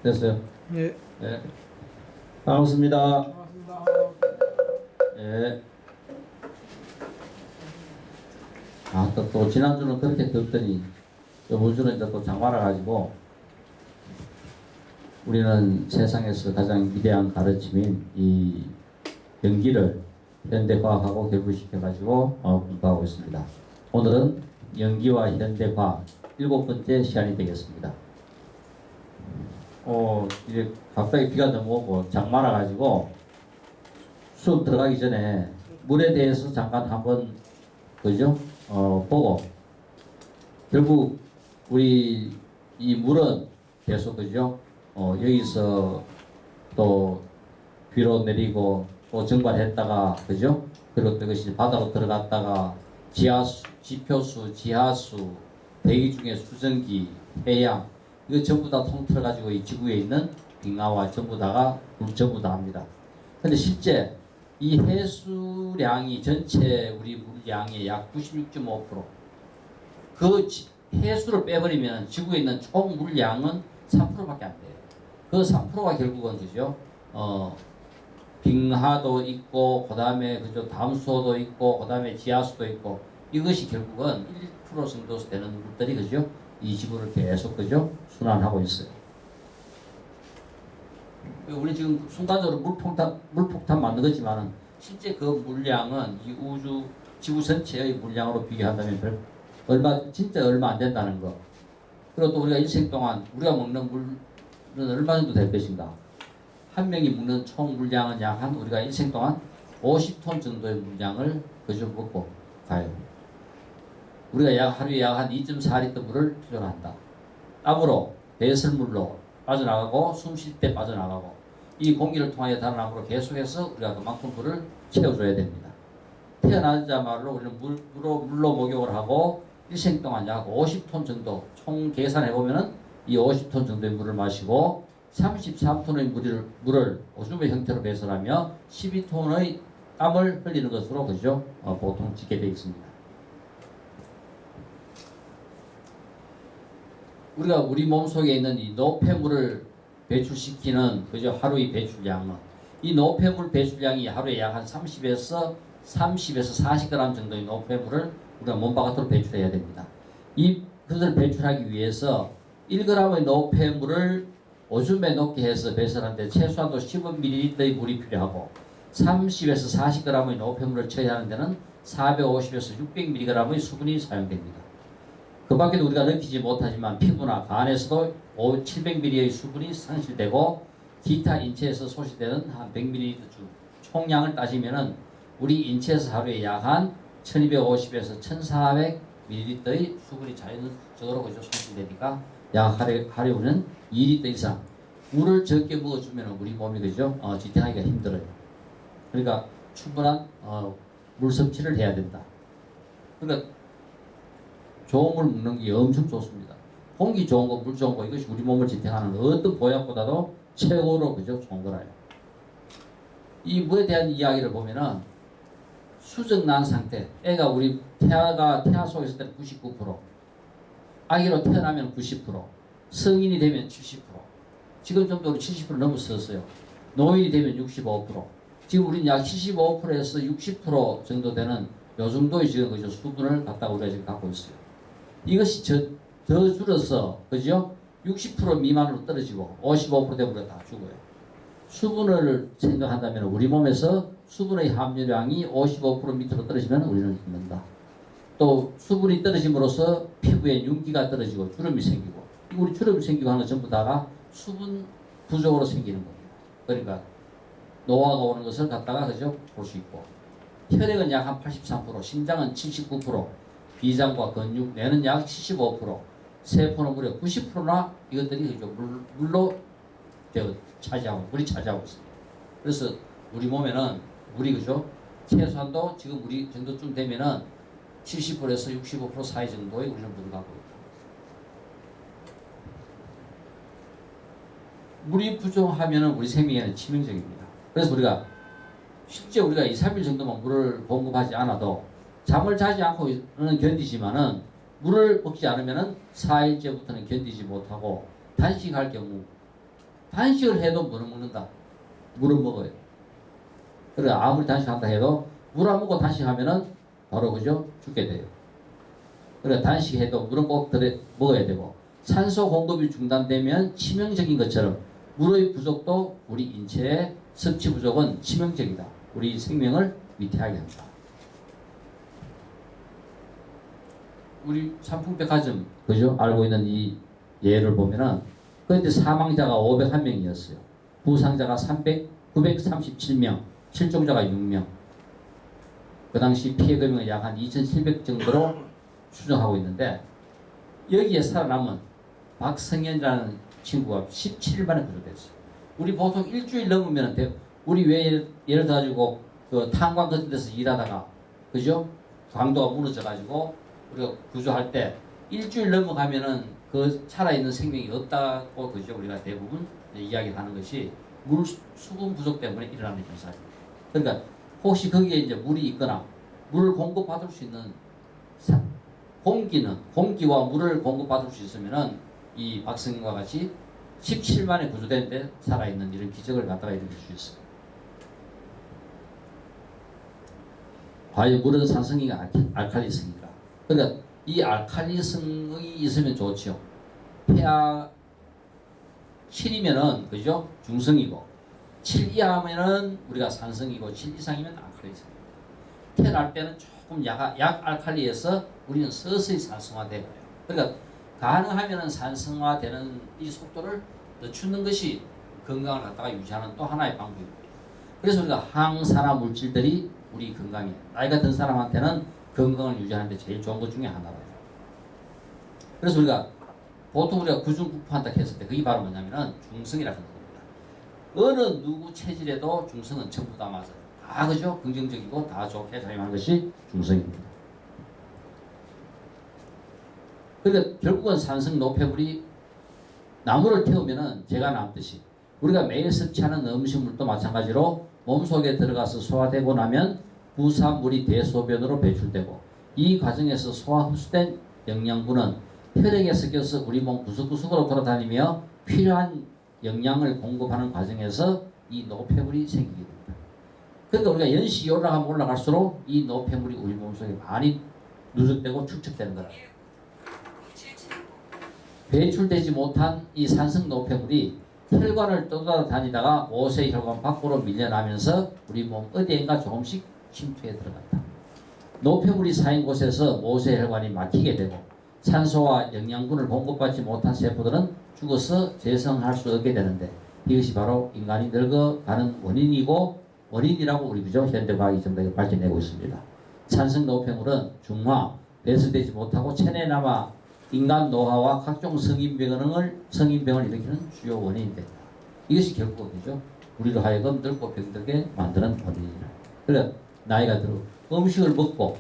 됐어요? 예. 네. 반갑습니다. 반갑습니다. 예. 아, 또 지난주는 그렇게 덥더니 이번 주는 이제 또 장마라 가지고 우리는 세상에서 가장 위대한 가르침인 이 연기를 현대과학하고 결부시켜가지고 공부하고 있습니다. 오늘은 연기와 현대과학 7번째 시간이 되겠습니다. 이제 갑자기 비가 너무 오고 장마라 가지고 수업 들어가기 전에 물에 대해서 잠깐 한번 그죠? 보고 결국 우리 이 물은 계속 그죠? 여기서 또 비로 내리고 또 증발했다가 그죠? 그리고 또 이것이 바다로 들어갔다가 지하수, 지표수, 지하수, 대기 중에 수증기, 해양 이거 전부 다 통틀어 가지고 이 지구에 있는 빙하와 전부 다가 전부 다 합니다. 근데 실제 이 해수량이 전체 우리 물량의 약 96.5%. 그 해수를 빼버리면 지구에 있는 총 물량은 3%밖에 안 돼요. 그 3%가 결국은 그죠? 빙하도 있고, 그 다음에 그죠? 담수호도 있고, 그 다음에 지하수도 있고, 이것이 결국은 1% 정도 되는 물들이 그죠? 이 지구를 계속 그죠? 순환하고 있어요. 우리 지금 순간적으로 물폭탄 만든 거지만은 실제 그 물량은 이 우주 지구 전체의 물량으로 비교한다면 진짜 얼마 안 된다는 거. 그리고 또 우리가 일생 동안 우리가 먹는 물은 얼마 정도 될 것인가? 한 명이 먹는 총 물량은 약 한 우리가 일생 동안 50톤 정도의 물량을 그저 먹고 가요. 우리가 하루에 약 한 2.4리터 물을 필요로 한다. 땀으로 배설물로 빠져나가고 숨 쉴 때 빠져나가고 이 공기를 통하여 다른 앞으로 계속해서 우리가 그만큼 물을 채워줘야 됩니다. 태어나자마자 우리는 물로 목욕을 하고 일생 동안 약 50톤 정도 총 계산해보면은 이 50톤 정도의 물을 마시고 33톤의 물을 오줌의 형태로 배설하며 12톤의 땀을 흘리는 것으로 그죠? 보통 짓게 되어 있습니다. 우리가 우리 몸속에 있는 이 노폐물을 배출시키는 그죠? 하루의 배출량은 이 노폐물 배출량이 하루에 약 한 30에서 40g 정도의 노폐물을 우리가 몸 바깥으로 배출해야 됩니다. 그것을 배출하기 위해서 1g의 노폐물을 오줌에 넣게 해서 배설하는데 최소한도 15ml의 물이 필요하고 30에서 40g의 노폐물을 처리하는 데는 450에서 600mg의 수분이 사용됩니다. 그 밖에도 우리가 느끼지 못하지만 피부나 간에서도 700ml의 수분이 상실되고 기타 인체에서 소실되는 한 100ml 총량을 따지면은 우리 인체에서 하루에 약 한 1250에서 1400ml의 수분이 자연적으로 그저 손실되니까 약 하루에 우리는 2리터 이상 물을 적게 먹어주면 우리 몸이 그죠? 지탱하기가 힘들어요. 그러니까 충분한 물 섭취를 해야 된다. 그러니까 좋은 물 먹는 게 엄청 좋습니다. 공기 좋은 거, 물 좋은 거 이것이 우리 몸을 지탱하는 어떤 보약보다도 최고로 그죠? 좋은 거라요. 이 물에 대한 이야기를 보면은 수정난 상태, 애가 우리 태아 속에 있을 때는 99%, 아기로 태어나면 90%, 성인이 되면 70%, 지금 정도 70% 넘었었어요. 노인이 되면 65%, 지금 우리는 약 75%에서 60% 정도 되는 요 정도의 지금 그죠? 수분을 갖다가 우리가 지금 갖고 있어요. 이것이 더 줄어서 그죠? 60% 미만으로 떨어지고 55% 되면 우리가 다 죽어요. 수분을 생각한다면 우리 몸에서 수분의 함유량이 55% 밑으로 떨어지면 우리는 죽는다. 또 수분이 떨어짐으로써 피부에 윤기가 떨어지고 주름이 생기고 우리 주름이 생기고 하는 거 전부 다가 수분 부족으로 생기는 겁니다. 그러니까 노화가 오는 것을 갖다가 그죠? 볼 수 있고 혈액은 약 한 83%, 심장은 79%, 비장과 근육, 뇌는 약 75%, 세포는 무려 90%나 이것들이 그죠? 물로 물이 차지하고 있습니다. 그래서 우리 몸에는 물이 그죠? 최소한도 지금 우리 정도쯤 되면은 70%에서 65% 사이 정도의 우리는 물을 갖고 있다. 물이 부족하면은 우리 생명에는 치명적입니다. 그래서 우리가 실제 우리가 2, 3일 정도만 물을 공급하지 않아도 잠을 자지 않고는 견디지만은 물을 먹지 않으면은 4일째부터는 견디지 못하고 단식할 경우 단식을 해도 물을 먹는다. 물을 먹어요. 그래 아무리 단식한다 해도 물 안 먹고 단식하면은 바로 그죠 죽게 돼요. 그래 단식해도 물은 꼭 먹어야 되고 산소 공급이 중단되면 치명적인 것처럼 물의 부족도 우리 인체의 섭취 부족은 치명적이다. 우리 생명을 위태하게 한다. 우리 삼풍백화점 그죠 알고 있는 이 예를 보면은 그때 사망자가 501명이었어요. 부상자가 937명, 실종자가 6명. 그 당시 피해 금액은 약 한 2,700 정도로 추정하고 있는데 여기에 살아남은 박성현이라는 친구가 17일 만에 구조됐어요. 우리 보통 일주일 넘으면 우리 왜 예를 들어가지고 그 탄광 같은 데서 일하다가 그죠 강도가 무너져가지고 우리가 구조할 때 일주일 넘어가면은 그 살아있는 생명이 없다고 그죠 우리가 대부분 이야기하는 것이 물 수분 부족 때문에 일어나는 현상입니다. 그러니까 혹시 거기에 이제 물이 있거나 물을 공급받을 수 있는 공기와 물을 공급받을 수 있으면은 이 박성인과 같이 17일 만에 구조되는데 살아있는 이런 기적을 갖다가 일으킬 수 있어요. 과연 물은 산성인가 알칼리성인가? 그러니까 이 알칼리성이 있으면 좋죠. 폐하 7이면은 그죠? 중성이고 7 이하면은 우리가 산성이고 7 이상이면 알칼리성. 태어날 때는 조금 약 알칼리에서 우리는 서서히 산성화되어요. 그러니까 가능하면은 산성화되는 이 속도를 늦추는 것이 건강을 갖다가 유지하는 또 하나의 방법입니다. 그래서 우리가 항산화 물질들이 우리 건강에 나이가 든 사람한테는 건강을 유지하는 데 제일 좋은 것 중에 하나라요. 그래서 우리가 보통 우리가 구중구포한다 했을 때 그게 바로 뭐냐면은 중성이라는 겁니다. 어느 누구 체질에도 중성은 전부 다 맞아요. 다 그죠? 긍정적이고 다 좋게 작용하는 것이 중성입니다. 그러니까 결국은 산성 노폐물이 나무를 태우면은 재가 남듯이 우리가 매일 섭취하는 음식물도 마찬가지로 몸속에 들어가서 소화되고 나면 부산물이 대소변으로 배출되고 이 과정에서 소화 흡수된 영양분은 혈액에 섞여서 우리 몸 구석구석으로 돌아다니며 필요한 영양을 공급하는 과정에서 이 노폐물이 생기게 됩니다. 그러니까 우리가 연식이 올라가면 올라갈수록 이 노폐물이 우리 몸속에 많이 누적되고 축적되는 거라. 배출되지 못한 이 산성 노폐물이 혈관을 떠돌아다니다가 모세 혈관 밖으로 밀려나면서 우리 몸 어디엔가 조금씩 침투해 들어간다. 노폐물이 쌓인 곳에서 모세 혈관이 막히게 되고 산소와 영양분을 공급받지 못한 세포들은 죽어서 재생할 수 없게 되는데 이것이 바로 인간이 늙어가는 원인이라고 우리 그죠 현대과학이 전부 밝혀내고 있습니다. 산성 노폐물은 중화, 배설되지 못하고 체내에 남아 인간 노화와 각종 성인병을 일으키는 주요 원인이 된다. 이것이 결국 어디죠? 우리로 하여금 늙고 병들게 만드는 원인이다. 그래 나이가 들어 음식을 먹고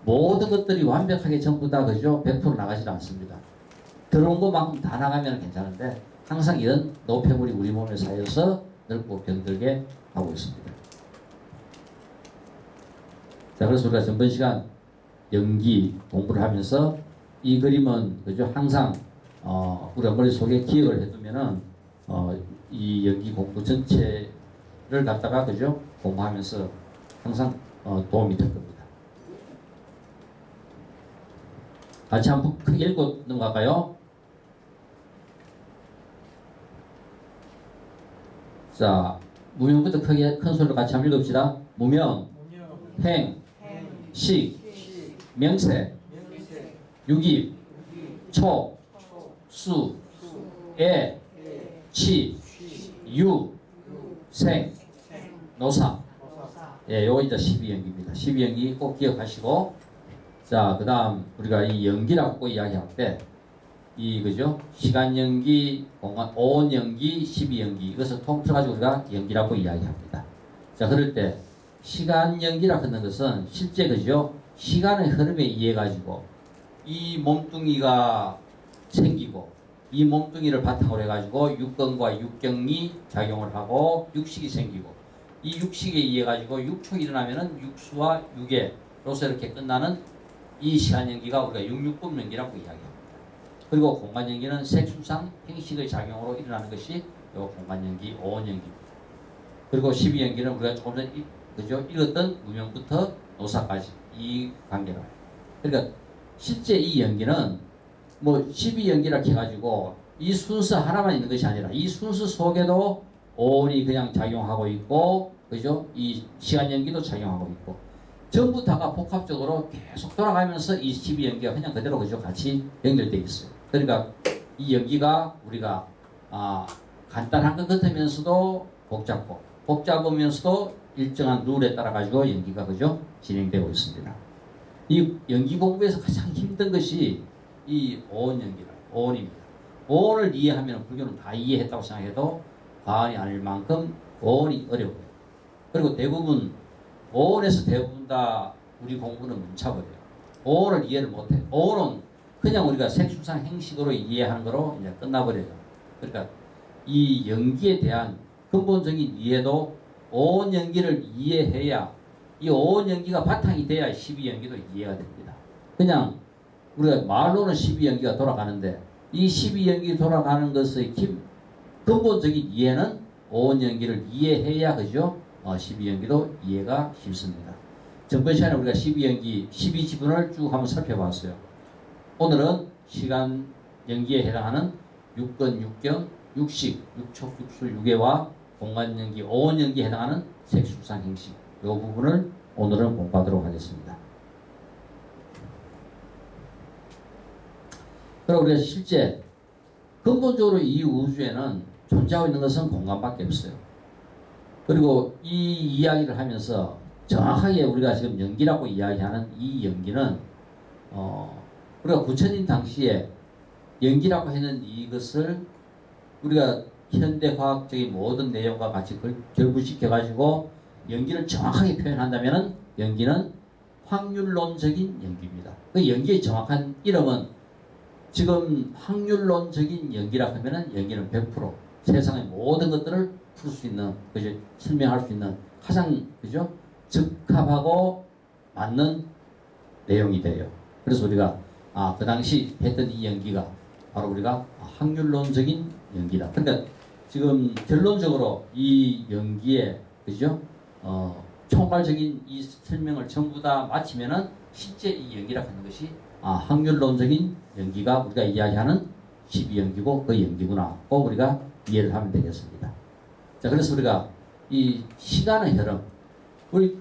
모든 것들이 완벽하게 전부 다 그죠 100% 나가지 않습니다. 들어온 것만큼 다 나가면 괜찮은데 항상 이런 노폐물이 우리 몸에 쌓여서 늙고 병들게 하고 있습니다. 자 그래서 우리가 전번 시간 연기 공부를 하면서 이 그림은 그죠 항상 우리가 머릿속에 기억을 해두면은 이 연기 공부 전체를 갖다가 그죠 공부하면서 항상 도움이 될 겁니다. 같이 한번 크게 읽고 넘어갈까요? 자 무명부터 크게 큰 소리로 같이 한번 읽읍시다. 무명, 행, 식, 명세, 유깁, 초, 수, 애, 치, 유, 생, 노사. 예, 요거 이제 12연기입니다. 12연기 꼭 기억하시고, 자, 그 다음 우리가 이 연기라고 이야기할 때, 그죠? 시간 연기, 공간, 온 연기, 12연기. 이것을 통틀어가지고 우리가 연기라고 이야기합니다. 자, 그럴 때, 시간 연기라고 하는 것은 실제 그죠? 시간의 흐름에 의해 가지고 이 몸뚱이가 생기고 이 몸뚱이를 바탕으로 해가지고 육근과 육경이 작용을 하고 육식이 생기고 이 육식에 의해 가지고 육축이 일어나면은 육수와 육에로서 이렇게 끝나는 이 시간 연기가 우리가 육육분 연기라고 이야기합니다. 그리고 공간 연기는 색수상 행식의 작용으로 일어나는 것이 요 공간연기, 오온연기입니다. 그리고 12연기는 우리가 조금 전에 그죠? 읽었던 무명부터 노사까지 이 관계로. 그러니까 실제 이 연기는 뭐 12연기라 해가지고 이 순서 하나만 있는 것이 아니라 이 순서 속에도 오온이 그냥 작용하고 있고, 그죠? 이 시간 연기도 작용하고 있고, 전부 다가 복합적으로 계속 돌아가면서 이 12연기가 그냥 그대로 그죠? 같이 연결되어 있어요. 그러니까 이 연기가 우리가 간단한 것 같으면서도 복잡하면서도 일정한 룰에 따라 가지고 연기가 그죠? 진행되고 있습니다. 이 연기 공부에서 가장 힘든 것이 이 오온 오온입니다. 오온을 이해하면 불교는 다 이해했다고 생각해도 과언이 아닐 만큼 오온이 어려워요. 그리고 대부분 오온에서 대부분 다 우리 공부는 뭉쳐버려요. 오온을 이해를 못해요. 오온은 그냥 우리가 색수상 행식으로 이해하는 거로 이제 끝나버려요. 그러니까 이 연기에 대한 근본적인 이해도 오온 연기를 이해해야, 이 오온 연기가 바탕이 돼야 12연기도 이해가 됩니다. 그냥 우리가 말로는 12연기가 돌아가는데 이 12연기 돌아가는 것의 근본적인 이해는 오온 연기를 이해해야 그죠? 12연기도 이해가 쉽습니다. 전번 시간에 우리가 12연기 12지분을 쭉 한번 살펴봤어요. 오늘은 시간 연기에 해당하는 육건, 육경, 육식, 육촉, 육수, 유계와 공간 연기, 오온 연기에 해당하는 색수상 행식, 이 부분을 오늘은 공부하도록 하겠습니다. 그리고 우리가 실제 근본적으로 이 우주에는 존재하고 있는 것은 공간밖에 없어요. 그리고 이 이야기를 하면서 정확하게 우리가 지금 연기라고 이야기하는 이 연기는 우리가 부처님 당시에 연기라고 하는 이것을 우리가 현대과학적인 모든 내용과 같이 결부시켜 가지고 연기를 정확하게 표현한다면 연기는 확률론적인 연기입니다. 그 연기의 정확한 이름은 지금 확률론적인 연기라 하면은 연기는 100% 세상의 모든 것들을 풀 수 있는, 그죠? 설명할 수 있는 가장 그죠? 적합하고 맞는 내용이 돼요. 그래서 우리가 그 당시 했던 이 연기가 바로 우리가 확률론적인 연기다. 그러니까 지금 결론적으로 이 연기에 그죠? 총괄적인 이 설명을 전부 다 마치면은 실제 이 연기라고 하는 것이 확률론적인 연기가 우리가 이야기하는 12연기고 그 연기구나. 꼭 우리가 이해를 하면 되겠습니다. 자, 그래서 우리가 이 시간의 흐름, 우리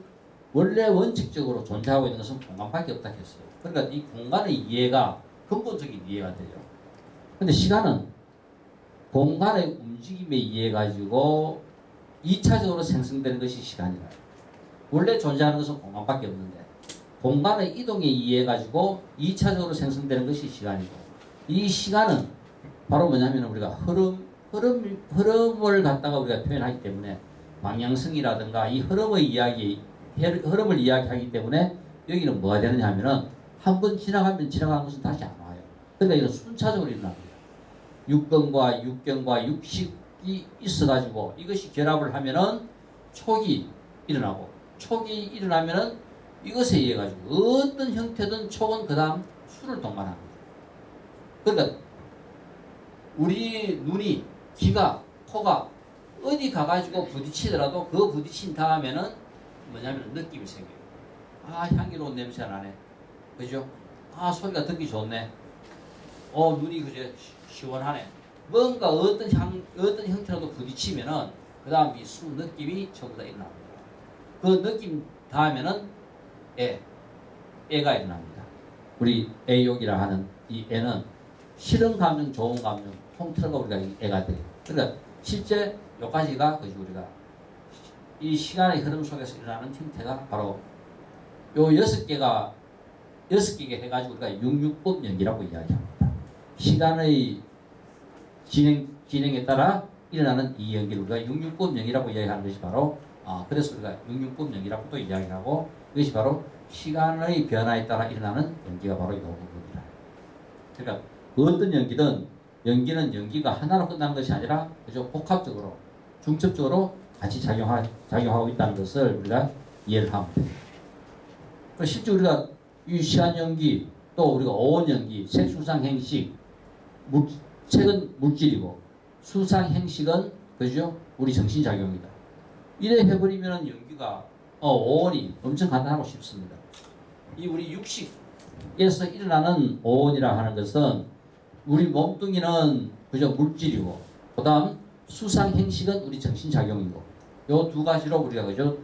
원래 원칙적으로 존재하고 있는 것은 공간밖에 없다 했어요. 그러니까 이 공간의 이해가 근본적인 이해가 돼요. 근데 시간은 공간의 움직임에 의해 가지고 2차적으로 생성되는 것이 시간이라요. 원래 존재하는 것은 공간밖에 없는데 공간의 이동에 의해 가지고 2차적으로 생성되는 것이 시간이고, 이 시간은 바로 뭐냐면 우리가 흐름을 갖다가 우리가 표현하기 때문에 방향성이라든가 이 흐름을 이야기하기 때문에 여기는 뭐가 되느냐 하면은 한 번 지나가면 지나가는 것은 다시 안 와요. 그러니까 이건 순차적으로 일어납니다. 육건과 육경과 육식이 있어가지고 이것이 결합을 하면은 촉이 일어나고, 촉이 일어나면은 이것에 의해 가지고 어떤 형태든 촉은 그 다음 수를 동반합니다. 그러니까 우리 눈이, 귀가, 코가 어디 가가지고 부딪히더라도 그 부딪힌 다음에는 뭐냐면 느낌이 생겨요. 향기로운 냄새가 나네. 그죠? 소리가 듣기 좋네. 눈이 그제 시원하네. 뭔가 어떤 형태라도 부딪히면은 그 다음 이 수 느낌이 전부 다 일어납니다. 그 느낌 다음에는 애가 일어납니다. 우리 애욕이라 하는 이 애는 싫은 감정, 좋은 감정 통틀어가 우리가 애가 돼요. 그러니까 실제 요까지가 그지 우리가 이 시간의 흐름 속에서 일어나는 형태가 바로 요 6개가 해가지고 우리가 육육법 연기라고 이야기합니다. 시간의 진행에 따라 일어나는 이 연기를 우리가 육육법 연기라고 이야기하는 것이 바로 그래서 우리가 육육법 연기라고도 이야기하고, 이것이 바로 시간의 변화에 따라 일어나는 연기가 바로 이 부분입니다. 그러니까 어떤 연기는 연기가 하나로 끝나는 것이 아니라 그저 복합적으로 중첩적으로 같이 작용하고 있다는 것을 우리가 이해를 하면 됩니다. 실제 우리가 이 시간 연기, 또 우리가 오온 연기, 색수상 행식, 색은 물질이고 수상 행식은 그죠? 우리 정신작용이다. 이래 해버리면 연기가 오온이 엄청 간단하고 쉽습니다. 이 우리 육식에서 일어나는 오온이라 하는 것은 우리 몸뚱이는 그저 물질이고, 그다음 수상행식은 우리 정신작용이고, 요 두 가지로 우리가 그저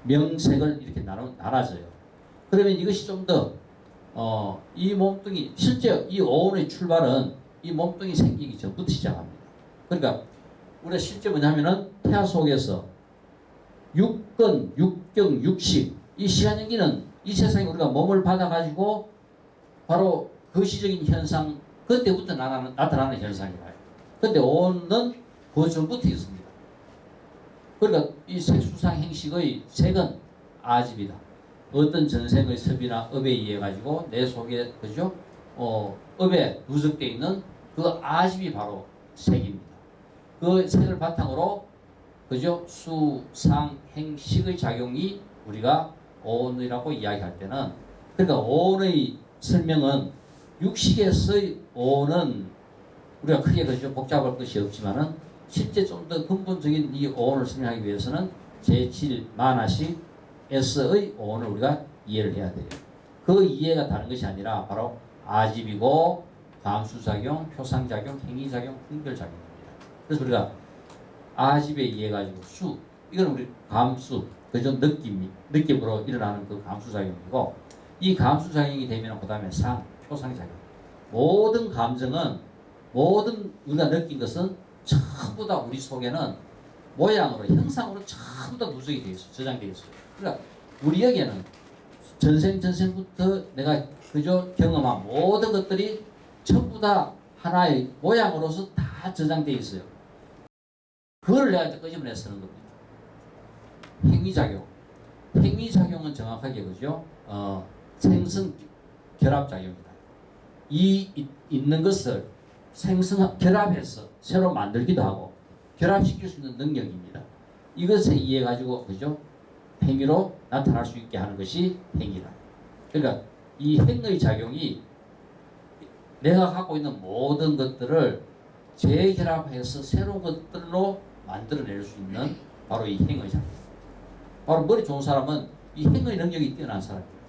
명색을 이렇게 나눠져요. 그러면 이것이 좀 더 이 몸뚱이, 실제 이 오온의 출발은 이 몸뚱이 생기기 전부터 시작합니다. 그러니까 우리가 실제 뭐냐면은 태아 속에서 육근, 육경, 육식, 이 시간연기는 이 세상에 우리가 몸을 받아가지고 바로 거시적인 현상, 그때부터 나타나는 현상이라요. 근데 오온은 그 전부터 있습니다. 그러니까 이 색수상 행식의 색은 아집이다. 어떤 전생의 섭이나 업에 의해 가지고 내 속에, 그죠? 업에 누적되어 있는 그 아집이 바로 색입니다. 그 색을 바탕으로, 그죠? 수상 행식의 작용이 우리가 오온이라고 이야기할 때는, 그러니까 오온의 설명은 육식에서의 오온은 우리가 크게 그죠? 복잡할 것이 없지만은 실제 좀 더 근본적인 이 오온을 설명하기 위해서는 제7 만화식에서의 오온을 우리가 이해를 해야 돼요. 그 이해가 다른 것이 아니라 바로 아집이고 감수작용, 표상작용, 행위작용, 분별작용입니다. 그래서 우리가 아집에 의해 가지고 수, 이건 우리 감수, 그죠? 느낌으로 일어나는 그 감수작용이고, 이 감수작용이 되면 그 다음에 상, 표상작용. 모든 감정은, 모든 우리가 느낀 것은 전부 다 우리 속에는 모양으로, 형상으로 전부 다 누적이 되어 있어요. 저장되어 있어요. 그러니까 우리에게는 전생부터 내가 그저 경험한 모든 것들이 전부 다 하나의 모양으로서 다 저장되어 있어요. 그걸 내가 이제 끄집어내 쓰는 겁니다. 행위작용. 행위작용은 정확하게 그죠? 생성 결합작용이다. 이 있는 것을 결합해서 새로 만들기도 하고 결합시킬 수 있는 능력입니다. 이것에 의해 가지고 그죠? 행위로 나타날 수 있게 하는 것이 행위다. 그러니까 이 행의 작용이 내가 갖고 있는 모든 것들을 재결합해서 새로운 것들로 만들어낼 수 있는 바로 이 행의 작용. 바로 머리 좋은 사람은 이 행의 능력이 뛰어난 사람입니다.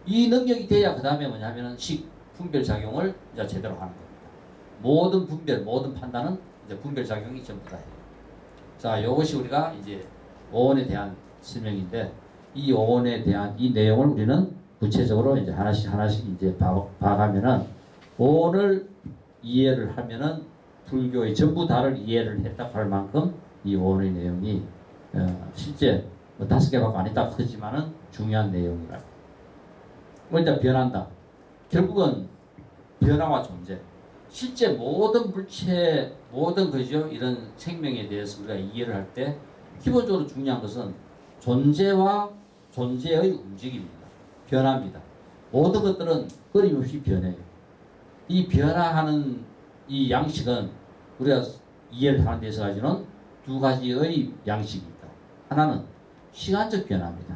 이 능력이 돼야 그 다음에 뭐냐면은 분별 작용을 이제 제대로 하는 겁니다. 모든 분별, 모든 판단은 이제 분별 작용이 전부 다 해요. 자, 이것이 우리가 이제 오온에 대한 설명인데, 이 오온에 대한 이 내용을 우리는 구체적으로 이제 하나씩 이제 봐가면은, 오온을 이해를 하면은 불교의 전부 다를 이해를 했다고 할 만큼 이 오온의 내용이 실제 5개밖에 아니다 하지만은 중요한 내용이라. 먼저 변한다. 결국은 변화와 존재. 실제 모든 물체, 모든 그죠? 이런 생명에 대해서 우리가 이해를 할 때 기본적으로 중요한 것은 존재와 존재의 움직임입니다. 변화입니다. 모든 것들은 끊임없이 변해요. 이 변화하는 이 양식은 우리가 이해를 하는 데 있어서는 두 가지의 양식이 있다. 하나는 시간적 변화입니다.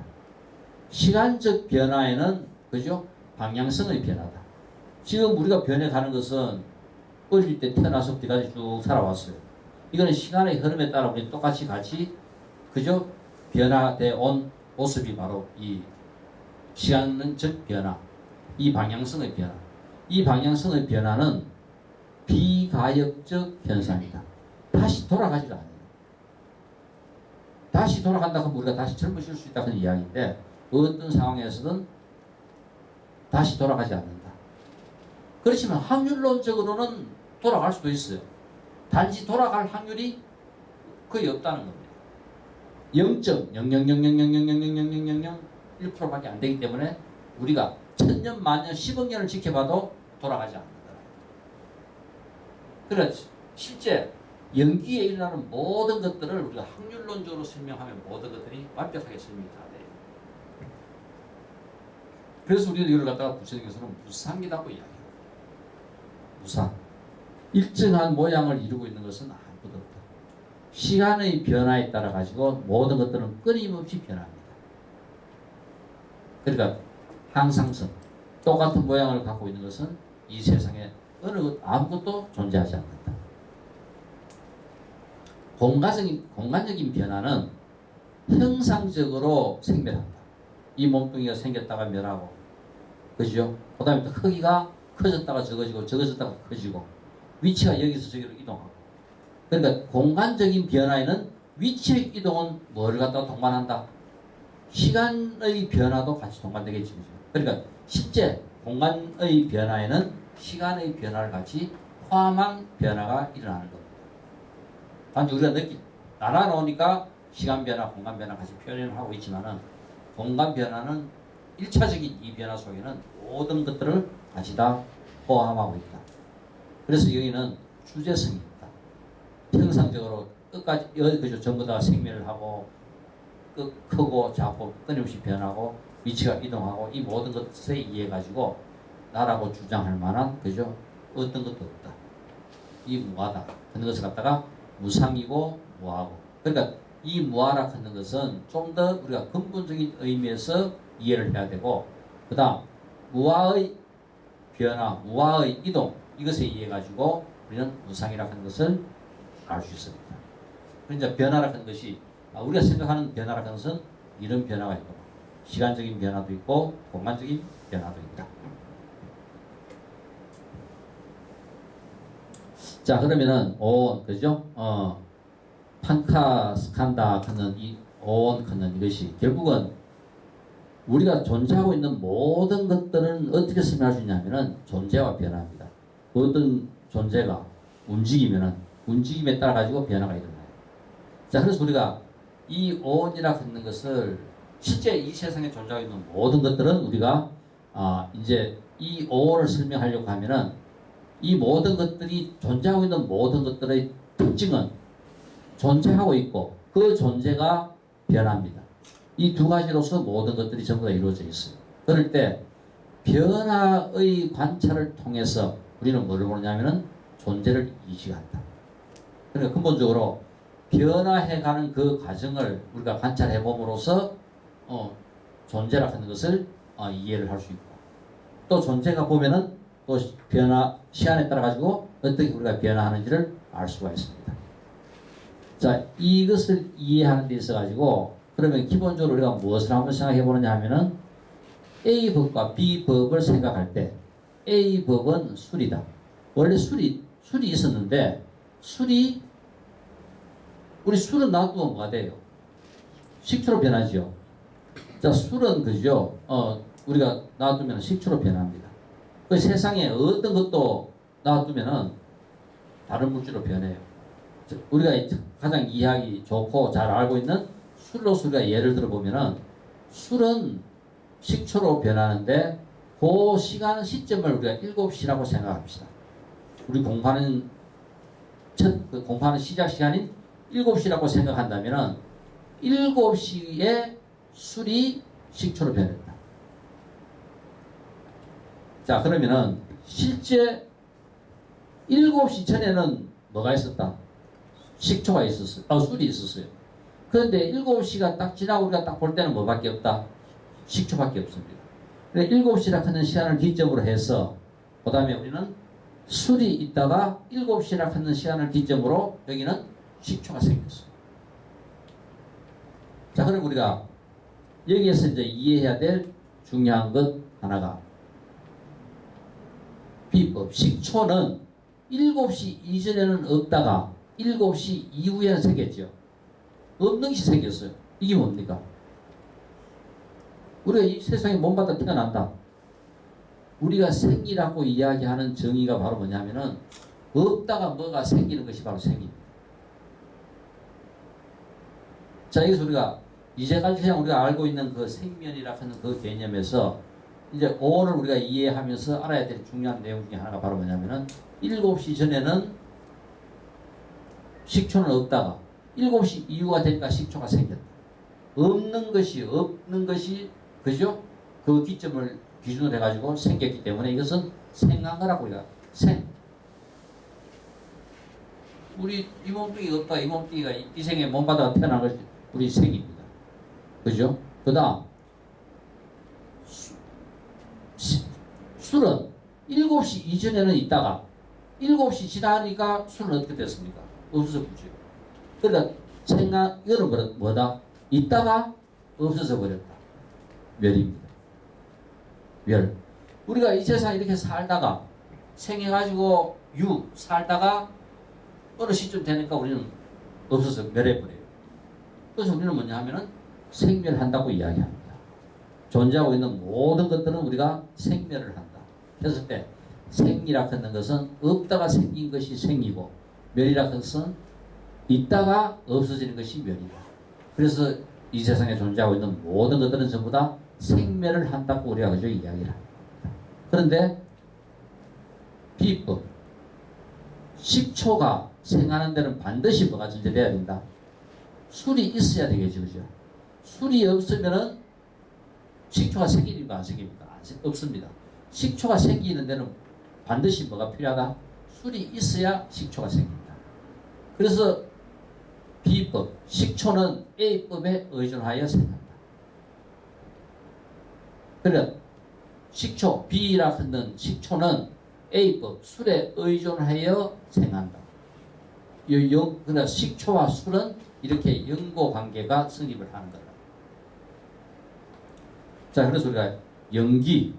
시간적 변화에는 그죠? 방향성의 변화다. 지금 우리가 변해가는 것은 어릴 때 태어나서 때까지 쭉 살아왔어요. 이거는 시간의 흐름에 따라 우리 똑같이 같이 그죠? 변화되어 온 모습이 바로 이 시간적 변화, 이 방향성의 변화. 이 방향성의 변화는 비가역적 현상이다. 다시 돌아가지도 않아요. 다시 돌아간다고 하면 우리가 다시 젊어질 수 있다는 이야기인데, 어떤 상황에서든 다시 돌아가지 않는다. 그렇지만 확률론적으로는 돌아갈 수도 있어요. 단지 돌아갈 확률이 거의 없다는 겁니다. 0.00000000001%밖에 안 되기 때문에 우리가 천년, 만년, 10억 년을 지켜봐도 돌아가지 않는다. 그래서 실제 연기에 일어나는 모든 것들을 우리가 확률론적으로 설명하면 모든 것들이 완벽하게 설명이 다 돼요. 그래서 우리는 이걸 갖다가 부처님께서는 무상이라고 이야기해요. 무상. 일정한 모양을 이루고 있는 것은 아무것도 없다. 시간의 변화에 따라 가지고 모든 것들은 끊임없이 변합니다. 그러니까 항상성, 똑같은 모양을 갖고 있는 것은 이 세상에 아무것도 존재하지 않는다. 공간적인 변화는 형상적으로 생멸한다. 이 몸뚱이가 생겼다가 멸하고, 그죠? 그 다음에 또 크기가 커졌다가 적어지고, 적어졌다가 커지고, 위치가 여기서 저기로 이동하고. 그러니까 공간적인 변화에는 위치의 이동은 뭐를 갖다가 동반한다? 시간의 변화도 같이 동반되겠지. 그러니까 실제 공간의 변화에는 시간의 변화를 같이 포함한 변화가 일어나는 겁니다. 단지 우리가 나눠놓으니까 시간 변화, 공간 변화 같이 표현을 하고 있지만은 공간 변화는 1차적인 이 변화 속에는 모든 것들을 같이 다 포함하고 있다. 그래서 여기는 주제성이 있다. 형상적으로 끝까지 그저 전부 다 생멸을 하고 크고 작고 끊임없이 변하고 위치가 이동하고 이 모든 것에 의해 가지고 나라고 주장할 만한 그죠 어떤 것도 없다. 이 무하다 하는 것을 갖다가 무상이고 무하고 그러니까 이 무하라 하는 것은 좀 더 우리가 근본적인 의미에서 이해를 해야 되고 그 다음 무하의 변화, 무하의 이동 이것에 의해 가지고 우리는 무상이라 하는 것을 알 수 있습니다. 그러니까 변화라 하는 것이 우리가 생각하는 변화라 하는 것은 이런 변화가 있고 시간적인 변화도 있고 공간적인 변화도 있다. 자 그러면은 오온 그죠? 판카스칸다 하는 이 오온 하는 이것이 결국은 우리가 존재하고 있는 모든 것들은 어떻게 설명할 수 있냐면은 존재와 변화입니다. 어떤 존재가 움직이면은 움직임에 따라 가지고 변화가 일어나요. 자 그래서 우리가 이 오온이라 하는 것을 실제 이 세상에 존재하고 있는 모든 것들은 우리가 이제 이 오온을 설명하려고 하면은 이 모든 것들이 존재하고 있는 모든 것들의 특징은 존재하고 있고 그 존재가 변합니다. 이 두 가지로서 모든 것들이 전부 다 이루어져 있어요. 그럴 때 변화의 관찰을 통해서 우리는 뭐를 보느냐면은 존재를 인식한다. 그러니까 근본적으로 변화해가는 그 과정을 우리가 관찰해 봄으로써 존재라 하는 것을 이해를 할 수 있고 또 존재가 보면은 또 변화 시간에 따라 가지고 어떻게 우리가 변화하는지를 알 수가 있습니다. 자 이것을 이해하는 데 있어 가지고 그러면 기본적으로 우리가 무엇을 한번 생각해 보느냐 하면은 A 법과 B 법을 생각할 때 A 법은 술이다. 원래 술이 있었는데 우리 술은 놔두면 뭐가 돼요? 식초로 변하죠. 자 술은 그죠? 우리가 놔두면 식초로 변합니다. 그 세상에 어떤 것도 놔두면은 다른 물질로 변해요. 우리가 가장 이해하기 좋고 잘 알고 있는 술로서 우리가 예를 들어 보면은 술은 식초로 변하는데 그 시점을 우리가 7시라고 생각합시다. 우리 공부하는 시작 시간인 7시라고 생각한다면은 7시에 술이 식초로 변했다. 자 그러면은 실제 7시 전에는 뭐가 있었다? 식초가 있었어요. 술이 있었어요. 그런데 7시가 딱 지나고 우리가 딱 볼 때는 뭐밖에 없다? 식초밖에 없습니다. 7시라 하는 시간을 기점으로 해서 그 다음에 우리는 술이 있다가 7시라 하는 시간을 기점으로 여기는 식초가 생겼어요. 자 그럼 우리가 여기에서 이제 이해해야 될 중요한 것 하나가 비법 식초는 7시 이전에는 없다가 7시 이후에는 생겼죠. 없는 것이 생겼어요. 이게 뭡니까? 우리가 이 세상에 몸받아 태어난다. 우리가 생이라고 이야기하는 정의가 바로 뭐냐면은 없다가 뭐가 생기는 것이 바로 생입니다. 자 여기서 우리가 이제까지 그냥 우리가 알고 있는 그 생면이라 하는 그 개념에서 이제 오를 우리가 이해하면서 알아야 될 중요한 내용 중에 하나가 바로 뭐냐면은 7시 전에는 식초는 없다가 7시 이후가 되니까 식초가 생겼다. 없는 것이 그죠? 그 기점을 기준으로 해가지고 생겼기 때문에 이것은 생한 거라고 우리가 우리 이 몸뚱이가 없다. 이 몸뚱이가 이 생에 몸받아 태어난 것이 우리 생입니다. 그죠? 그 다음 술은 7시 이전에는 있다가 7시 지나니까 술은 어떻게 됐습니까? 없어졌죠. 그러니까 이거는 뭐다? 있다가 없어져 버렸다. 멸입니다. 멸. 우리가 이 세상 이렇게 살다가 생해가지고 살다가 어느 시점 되니까 우리는 없어서 멸해버려요. 그래서 우리는 뭐냐 하면은 생멸한다고 이야기합니다. 존재하고 있는 모든 것들은 우리가 생멸을 한다. 그랬을 때 생이라 하는 것은 없다가 생긴 것이 생이고 멸이라 하는 것은 있다가 없어지는 것이 멸이다. 그래서 이 세상에 존재하고 있는 모든 것들은 전부 다 생멸을 한다고 우리가 그저 이야기를 합니다. 그런데 비법 식초가 생하는 데는 반드시 뭐가 존재돼야 된다? 술이 있어야 되겠죠. 그죠? 술이 없으면은 식초가 생깁니까? 안 생깁니까? 없습니다. 식초가 생기는 데는 반드시 뭐가 필요하다? 술이 있어야 식초가 생깁니다. 그래서 B법, 식초는 A법에 의존하여 생한다. 그러니까 식초, B라 하는 식초는 A법, 술에 의존하여 생한다. 그러니까 식초와 술은 이렇게 연고관계가 성립을 하는 거다. 자, 그래서 우리가 연기,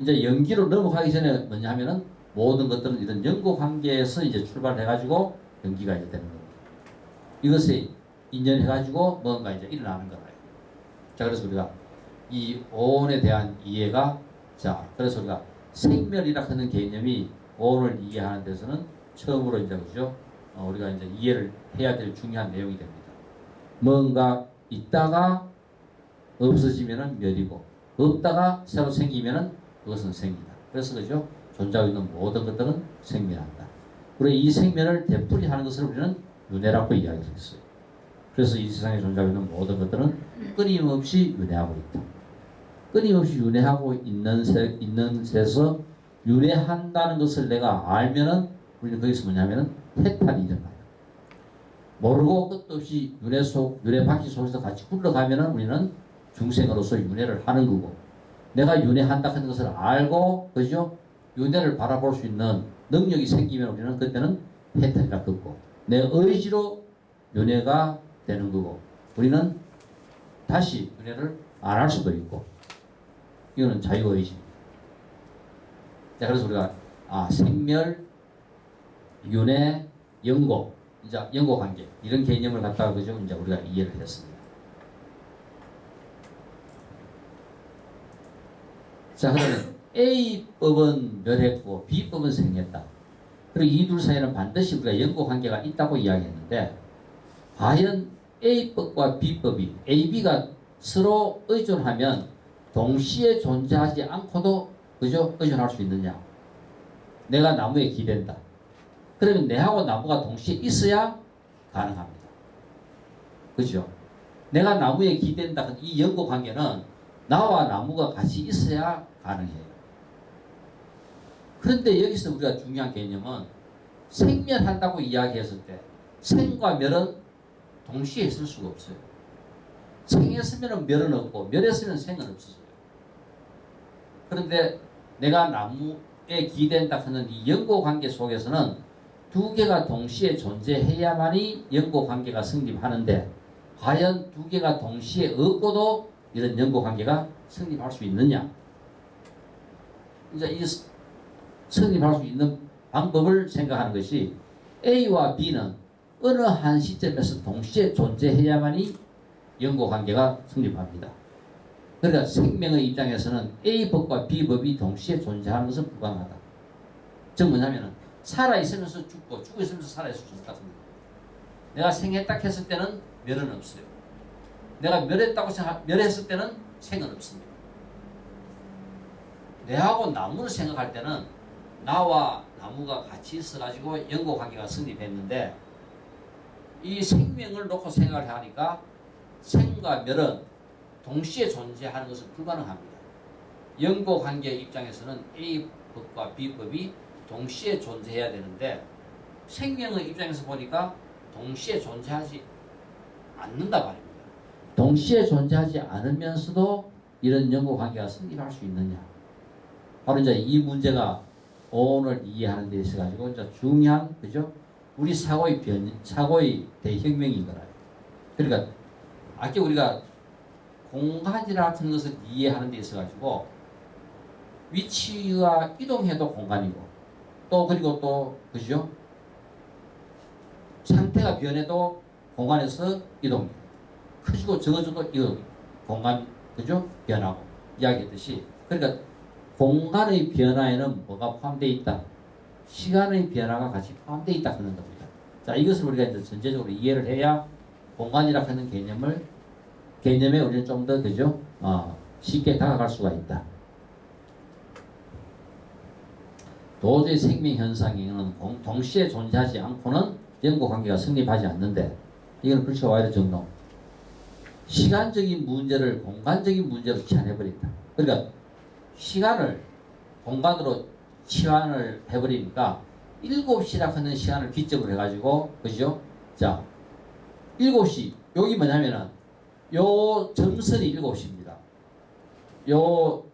이제 연기로 넘어가기 전에 뭐냐 하면은 모든 것들은 이런 연고관계에서 이제 출발해가지고 연기가 이제 되는 겁니다. 이것에 인연해가지고 뭔가 이제 일어나는 거예요. 자, 그래서 우리가 이 오온에 대한 이해가, 자, 그래서 우리가 생멸이라 하는 개념이 오온을 이해하는 데서는 처음으로 이제 그죠? 우리가 이제 이해를 해야 될 중요한 내용이 됩니다. 뭔가 있다가 없어지면은 멸이고, 없다가 새로 생기면은 그것은 생이다. 그래서 그죠? 존재하고 있는 모든 것들은 생멸한다. 그리고 이 생멸을 되풀이하는 것을 우리는 윤회라고 이야기했어요. 그래서 이 세상에 존재하고 있는 모든 것들은 끊임없이 윤회하고 있다. 끊임없이 윤회하고 있는 데서 윤회한다는 것을 내가 알면은 우리는 거기서 뭐냐면은 해탈이 일어나요. 모르고 끝도 없이 윤회 바퀴 속에서 같이 굴러가면은 우리는 중생으로서 윤회를 하는 거고, 내가 윤회한다 하는 것을 알고, 그죠? 윤회를 바라볼 수 있는 능력이 생기면 우리는 그때는 해탈이라 걷고, 내 의지로 윤회가 되는 거고, 우리는 다시 윤회를 안 할 수도 있고, 이거는 자유의지입니다. 자, 그래서 우리가 생멸, 윤회, 연고, 이제 연고관계 이런 개념을 갖다가 그죠? 이제 우리가 이해를 했습니다. 자, 그러면 A법은 멸했고 B법은 생했다. 그리고 이 둘 사이에는 반드시 우리가 연고관계가 있다고 이야기했는데, 과연 A법과 B법이 A, B가 서로 의존하면 동시에 존재하지 않고도 그죠? 의존할 수 있느냐? 내가 나무에 기댄다. 그러면 내하고 나무가 동시에 있어야 가능합니다. 그죠? 내가 나무에 기댄다. 이 연고관계는 나와 나무가 같이 있어야 가능해요. 그런데 여기서 우리가 중요한 개념은 생멸한다고 이야기했을 때 생과 멸은 동시에 있을 수가 없어요. 생했으면 멸은 없고 멸했으면 생은 없어져요. 그런데 내가 나무에 기댄다 하는 이 연고관계 속에서는 두 개가 동시에 존재해야만이 연고관계가 성립하는데, 과연 두 개가 동시에 없고도 이런 연고관계가 성립할 수 있느냐? 이제 이 성립할 수 있는 방법을 생각하는 것이, A와 B는 어느 한 시점에서 동시에 존재해야만이 연고관계가 성립합니다. 그러니까 생명의 입장에서는 A법과 B법이 동시에 존재하는 것은 불가능하다. 즉 뭐냐면은 살아있으면서 죽고 죽어있으면서 살아있을 수 없다. 내가 생했다 했을 때는 멸은 없어요. 내가 멸했을 때는 생은 없습니다. 내하고 나무를 생각할 때는 나와 나무가 같이 있어가지고 연고관계가 성립했는데, 이 생명을 놓고 생각을 하니까 생과 멸은 동시에 존재하는 것은 불가능합니다. 연고관계 입장에서는 A법과 B법이 동시에 존재해야 되는데, 생명의 입장에서 보니까 동시에 존재하지 않는다 말입니다. 동시에 존재하지 않으면서도 이런 연고관계가 성립할 수 있느냐? 바로 이제 이 문제가 오온을 이해하는 데 있어가지고 이제 중요한, 그죠? 우리 사고의 대혁명인 거라. 그러니까 아까 우리가 공간이라 같은 것을 이해하는 데 있어 가지고 위치와 이동해도 공간이고 또 그리고 또 그죠? 상태가 변해도 공간에서 이동, 커지고 적어져도 이동, 공간 그죠? 변하고 이야기했듯이 그러니까 공간의 변화에는 뭐가 포함되어 있다? 시간의 변화가 같이 포함되어 있다 하는 겁니다. 자, 이것을 우리가 이제 전체적으로 이해를 해야 공간이라 하는 개념에 우리는 좀 더 그죠? 쉽게 다가갈 수가 있다. 도저히 생명 현상에는 동시에 존재하지 않고는 연고관계가 성립하지 않는데 이건 그렇게 와야 될 정도. 시간적인 문제를 공간적인 문제로 치환해버린다. 그러니까 시간을 공간으로 치환을 해버리니까 7시라 하는 시간을 기점으로 해가지고 그죠? 자, 7시 여기 뭐냐면은 요 점선이 7시입니다. 요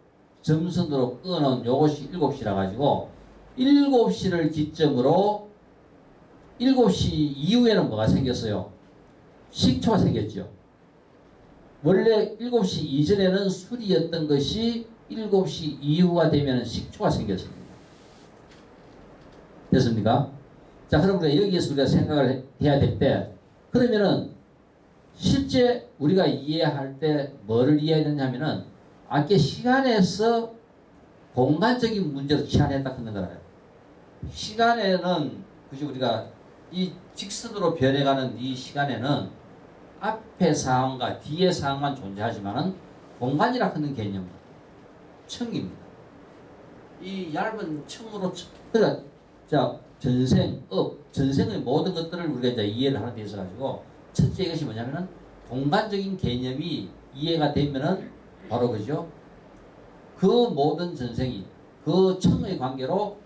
점선으로 끄는 요것이 7시라 가지고 7시를 기점으로 7시 이후에는 뭐가 생겼어요? 식초가 생겼죠. 원래 7시 이전에는 술이었던 것이 7시 이후가 되면 식초가 생겼습니다. 됐습니까? 자, 그럼 우리가 여기에서 우리가 생각을 해야 될 때, 그러면은 실제 우리가 이해할 때 뭐를 이해해야 되냐면은 아까 시간에서 공간적인 문제로 치환했다 하는 거예요. 시간에는 그죠? 우리가 이 직선으로 변해가는 이 시간에는 앞의 상황과 뒤의 상황만 존재하지만은 공간이라 하는 개념은 층입니다. 이 얇은 층으로 그러니까 자 전생의 모든 것들을 우리가 이제 이해를 하는 데 있어 가지고 첫째 이것이 뭐냐면은 공간적인 개념이 이해가 되면은 바로 그죠? 그 모든 전생이 그 층의 관계로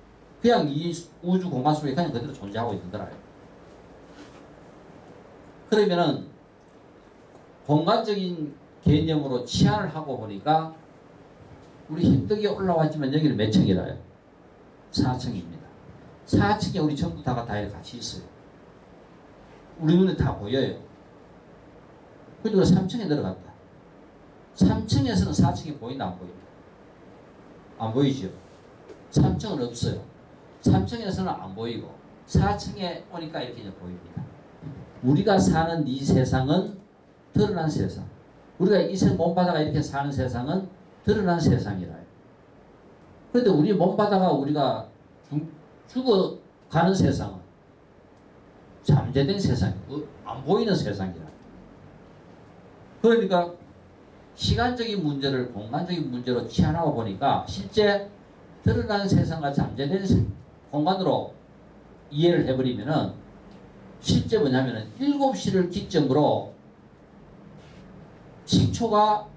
그냥 이 우주 공간 속에 그냥 그대로 존재하고 있는 거라요. 그러면은 공간적인 개념으로 치환을 하고 보니까 우리 힘들게 올라왔지만 여기는 몇 층이라요? 4층입니다. 4층에 우리 전부 다가 다 이렇게 같이 있어요. 우리 눈에 다 보여요. 그리고 3층에 내려갔다. 3층에서는 4층이 보인다 안 보입니다? 안 보이죠? 3층은 없어요. 3층에서는 안 보이고 4층에 오니까 이렇게 이제 보입니다. 우리가 사는 이 세상은 드러난 세상. 우리가 이 몸바다가 이렇게 사는 세상은 드러난 세상이라요. 그런데 우리 몸바다가 우리가 죽어가는 세상은 잠재된 세상이고 안 보이는 세상이라. 그러니까 시간적인 문제를 공간적인 문제로 치환하고 보니까 실제 드러난 세상과 잠재된 공간으로 이해를 해버리면은 실제 뭐냐면은 7시를 기점으로 식초가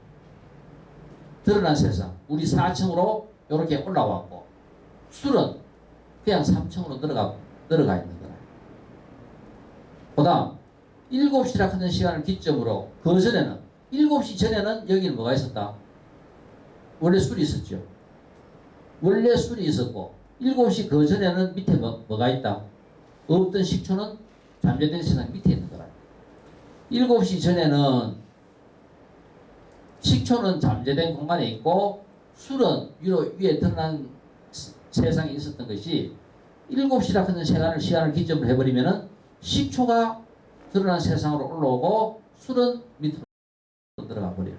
드러난 세상, 우리 4층으로 이렇게 올라왔고 술은 그냥 3층으로 들어가 있는 거라. 그 다음 7시라 하는 시간을 기점으로 그 전에는 7시 전에는 여기는 뭐가 있었다? 원래 술이 있었죠. 원래 술이 있었고 7시 그 전에는 밑에 뭐가 있다? 없던 식초는 잠재된 세상 밑에 있는 거라. 7시 전에는 식초는 잠재된 공간에 있고 술은 위에 드러난 세상에 있었던 것이 7시라 하는 시간을 기점으로 해버리면은 식초가 드러난 세상으로 올라오고 술은 밑으로 들어가 버려요.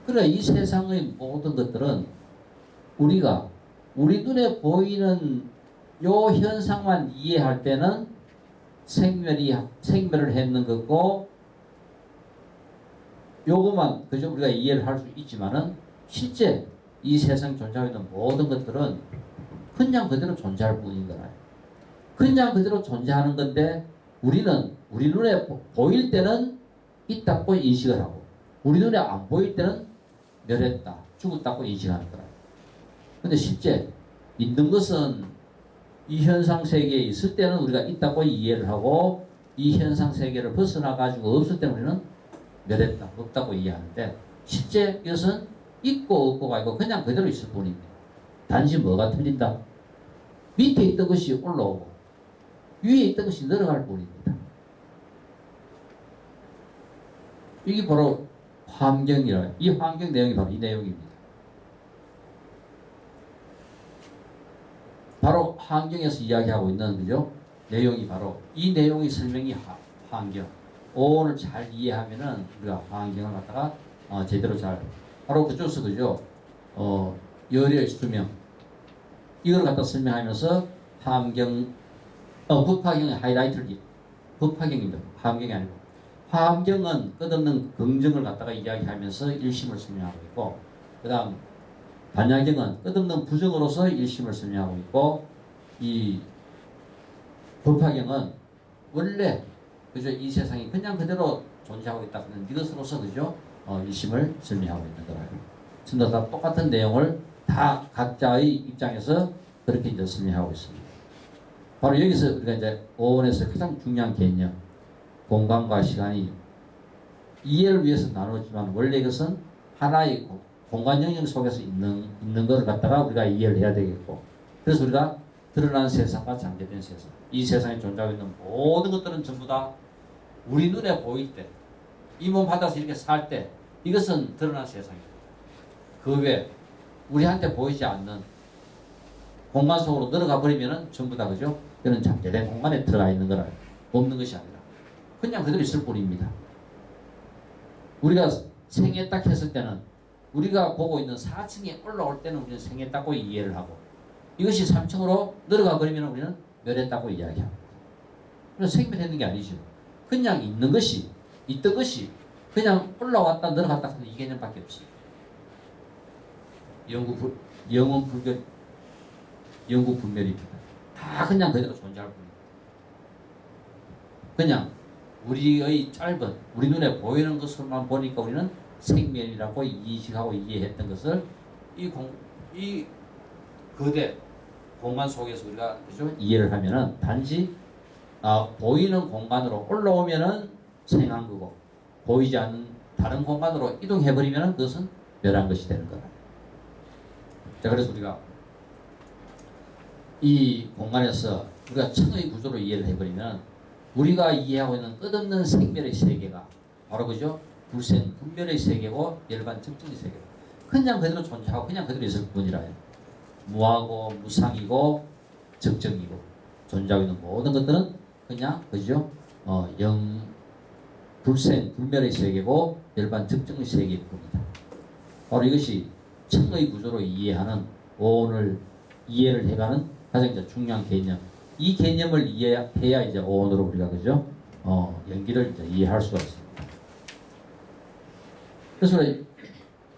그래 이 세상의 모든 것들은 우리가 우리 눈에 보이는 요 현상만 이해할 때는 생멸을 했는 거고 요것만 그저 우리가 이해를 할 수 있지만은 실제 이 세상에 존재하고 있는 모든 것들은 그냥 그대로 존재할 뿐인 거라요. 그냥 그대로 존재하는 건데 우리는 우리 눈에 보일 때는 있다고 인식을 하고 우리 눈에 안 보일 때는 멸했다, 죽었다고 인식하는 거라요. 근데 실제 있는 것은 이 현상 세계에 있을 때는 우리가 있다고 이해를 하고 이 현상 세계를 벗어나 가지고 없을 때는 우리는 멸했다, 없다고 이해하는데 실제 이것은 있고 없고가 아니고 그냥 그대로 있을 뿐입니다. 단지 뭐가 틀린다? 밑에 있던 것이 올라오고 위에 있던 것이 내려갈 뿐입니다. 이게 바로 환경이라, 이 환경 내용이 바로 이 내용입니다. 바로 환경에서 이야기하고 있는 그죠? 내용이 바로 이 내용이 설명이 환경. 오온을 잘 이해하면은 우리가 환경을 갖다가 제대로 잘 바로 그쪽에서 그죠? 열의 수명 이걸 갖다 설명하면서 환경 법화경의 하이라이트를 법화경입니다. 환경이 아니고 환경은 끝없는 긍정을 갖다가 이야기하면서 일심을 설명하고 있고 그 다음 반야경은 끝없는 부정으로서 일심을 설명하고 있고 이 법화경은 원래 그죠 이 세상이 그냥 그대로 존재하고 있다 그는 이것으로서 그죠 일심을 설명하고 있는 거라요. 전부 다 똑같은 내용을 다 각자의 입장에서 그렇게 이제 설명하고 있습니다. 바로 여기서 우리가 이제 오온에서 가장 중요한 개념 공간과 시간이 이해를 위해서 나누지만 원래 이것은 하나의 공간 영역 속에서 있는 것을 갖다가 우리가 이해를 해야 되겠고 그래서 우리가 드러난 세상과 잠재된 세상 이 세상에 존재하고 있는 모든 것들은 전부 다 우리 눈에 보일 때 이 몸 받아서 이렇게 살 때 이것은 드러난 세상입니다. 그 외에 우리한테 보이지 않는 공간 속으로 들어가 버리면은 전부 다 그죠? 이런 잠재된 공간에 들어가 있는 거라 없는 것이 아니라 그냥 그대로 있을 뿐입니다. 우리가 생애 딱 했을 때는 우리가 보고 있는 4층에 올라올 때는 우리는 생했다고 이해를 하고 이것이 3층으로 내려가 버리면 우리는 멸했다고 이야기합니다. 그래서 생멸했는 게 아니죠. 그냥 있는 것이 있던 것이 그냥 올라왔다 내려갔다 하는 이 개념밖에 없습니다. 영원 불멸입니다. 다 그냥 그대로 존재할 뿐입니다. 그냥 우리의 짧은 우리 눈에 보이는 것으로만 보니까 우리는 생멸이라고 인식하고 이해했던 것을 이 거대 공간 속에서 우리가 그죠? 이해를 하면은 단지 보이는 공간으로 올라오면은 생한 거고 보이지 않는 다른 공간으로 이동해 버리면은 그것은 멸한 것이 되는 거라. 자 그래서 우리가 이 공간에서 우리가 천의 구조로 이해를 해버리면 우리가 이해하고 있는 끝없는 생멸의 세계가 바로 그죠? 불생, 분별의 세계고 열반 적정의 세계고 그냥 그대로 존재하고 그냥 그대로 있을 뿐이라요. 무하고 무상이고 적정이고 존재하고 있는 모든 것들은 그냥 그죠? 불생, 불멸의 세계고 열반 적정의 세계일 뿐이다. 바로 이것이 천의 구조로 이해하는 오온을 이해를 해가는 가장 이제 중요한 개념. 이 개념을 이해해야 이제 오온으로 우리가 그죠? 연기를 이제 이해할 수가 있습니다. 그래서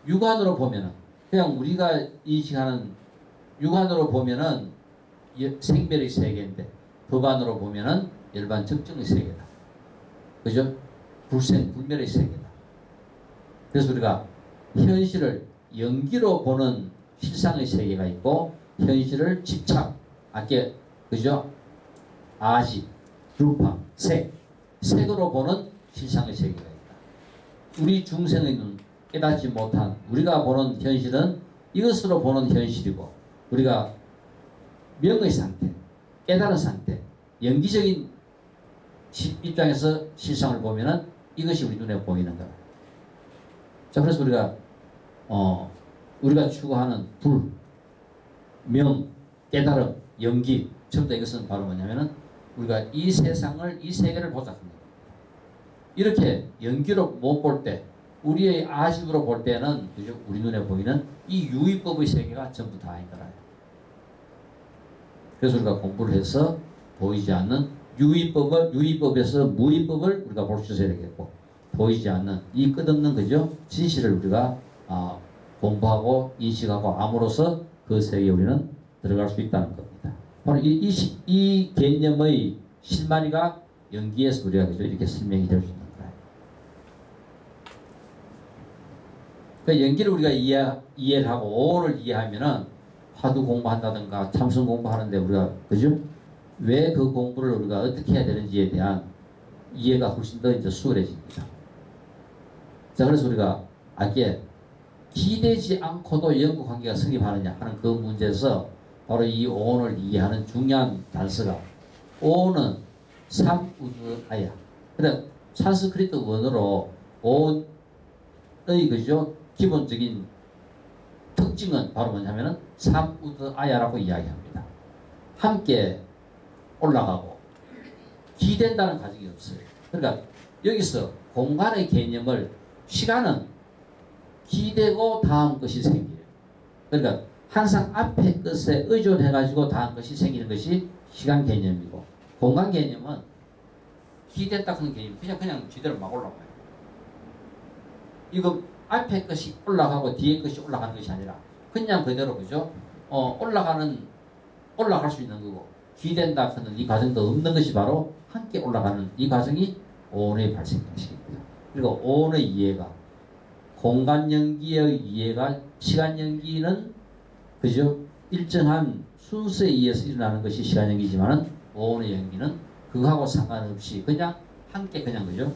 육안으로 보면은 그냥 우리가 인식하는 육안으로 보면은 생별의 세계인데 법안으로 보면은 일반 적정의 세계다. 그죠? 불생, 불멸의 세계다. 그래서 우리가 현실을 연기로 보는 실상의 세계가 있고 현실을 집착, 그죠? 아지, 루파, 색으로 보는 실상의 세계가 있다. 우리 중생의 눈, 깨닫지 못한 우리가 보는 현실은 이것으로 보는 현실이고 우리가 명의 상태, 깨달은 상태, 연기적인 입장에서 실상을 보면은 이것이 우리 눈에 보이는 거다. 자, 그래서 우리가 추구하는 불, 명, 깨달음, 연기, 전부 다 이것은 바로 뭐냐면은 우리가 이 세상을, 이 세계를 보자. 이렇게 연기로 못 볼 때, 우리의 아식으로 볼 때는 그죠? 우리 눈에 보이는 이 유의법의 세계가 전부 다인 거라요. 그래서 우리가 공부를 해서 보이지 않는 유의법에서 무의법을 우리가 볼 수 있어야 되겠고, 보이지 않는 이 끝없는 그죠? 진실을 우리가 공부하고 인식하고 암으로써 그 세계에 우리는 들어갈 수 있다는 겁니다. 바로 이 개념의 실마리가 연기에서 우리가 그죠? 이렇게 설명이 될 수 있는 거예요. 그러니까 연기를 우리가 이해를 하고 오를 이해하면은 화두 공부한다든가 참선 공부하는데 우리가 그죠? 왜 그 공부를 우리가 어떻게 해야 되는지에 대한 이해가 훨씬 더 이제 수월해집니다. 자, 그래서 우리가 기대지 않고도 연구 관계가 성립하느냐 하는 그 문제에서 바로 이 오온을 이해하는 중요한 단서가 오온은 삼우드아야. 그래 산스크리트 원어로 오온의 그죠 기본적인 특징은 바로 뭐냐면은 삼우드아야라고 이야기합니다. 함께 올라가고 기댄다는 가정이 없어요. 그러니까 여기서 공간의 개념을 시간은 기대고 다음 것이 생겨요. 그러니까 항상 앞에 것에 의존해가지고 다음 것이 생기는 것이 시간 개념이고 공간 개념은 기댔다 하는 개념 그냥 지대로 막 올라가요. 이거 앞에 것이 올라가고 뒤에 것이 올라가는 것이 아니라 그냥 그대로 그죠? 올라갈 수 있는 거고 기댄다 하는 이 과정도 없는 것이 바로 함께 올라가는 이 과정이 오온의 발생 방식입니다. 그리고 오온의 이해가 공간 연기의 이해가 시간 연기는 그죠? 일정한 순서에 의해서 일어나는 것이 시간 연기지만은 오온의 연기는 그거하고 상관없이 그냥 함께 그냥 그죠?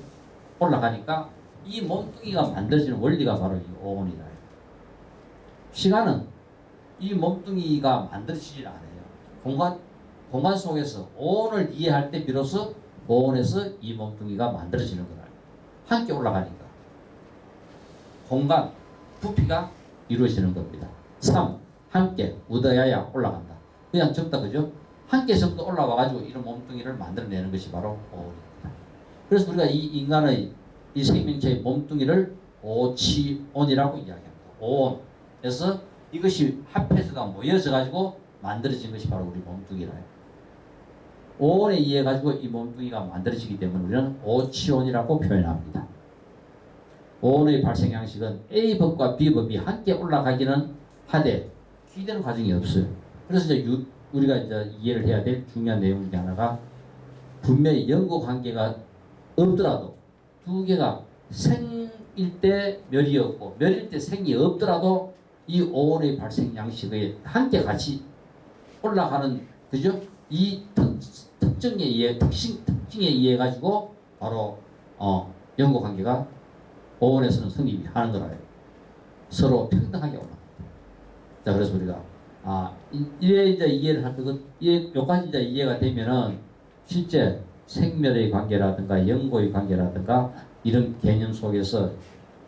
올라가니까 이 몸뚱이가 만들어지는 원리가 바로 이 오온이다. 시간은 이 몸뚱이가 만들어지질 않아요. 공간 속에서 오온을 이해할 때 비로소 오온에서 이 몸뚱이가 만들어지는 거다. 함께 올라가니까 공간 부피가 이루어지는 겁니다. 3. 함께 우다야야 올라간다. 그냥 적다 그죠? 함께 적도 올라와가지고 이런 몸뚱이를 만들어내는 것이 바로 오온입니다. 그래서 우리가 이 인간의 이 생명체의 몸뚱이를 오치온이라고 이야기합니다. 오온에서 이것이 합해서가 모여져 가지고 만들어진 것이 바로 우리 몸뚱이라요. 오온에 의해 가지고 이 몸뚱이가 만들어지기 때문에 우리는 오치온이라고 표현합니다. 오온의 발생 양식은 A법과 B법이 함께 올라가기는 하되 기대는 과정이 없어요. 그래서 이제 우리가 이제 이해를 해야 될 중요한 내용 중에 하나가 분명히 연고 관계가 없더라도 두 개가 생일 때 멸이 없고 멸일 때 생이 없더라도 이 오온의 발생 양식의 함께 같이 올라가는 그죠? 이 특징에 의해 가지고 바로 연고 관계가 오온에서는 성립하는 거라요. 서로 평등하게 올라갑니다. 자, 그래서 우리가 이래 이제 이해를 할 것, 요까지 이제 이해가 되면은 실제 생멸의 관계라든가 연고의 관계라든가 이런 개념 속에서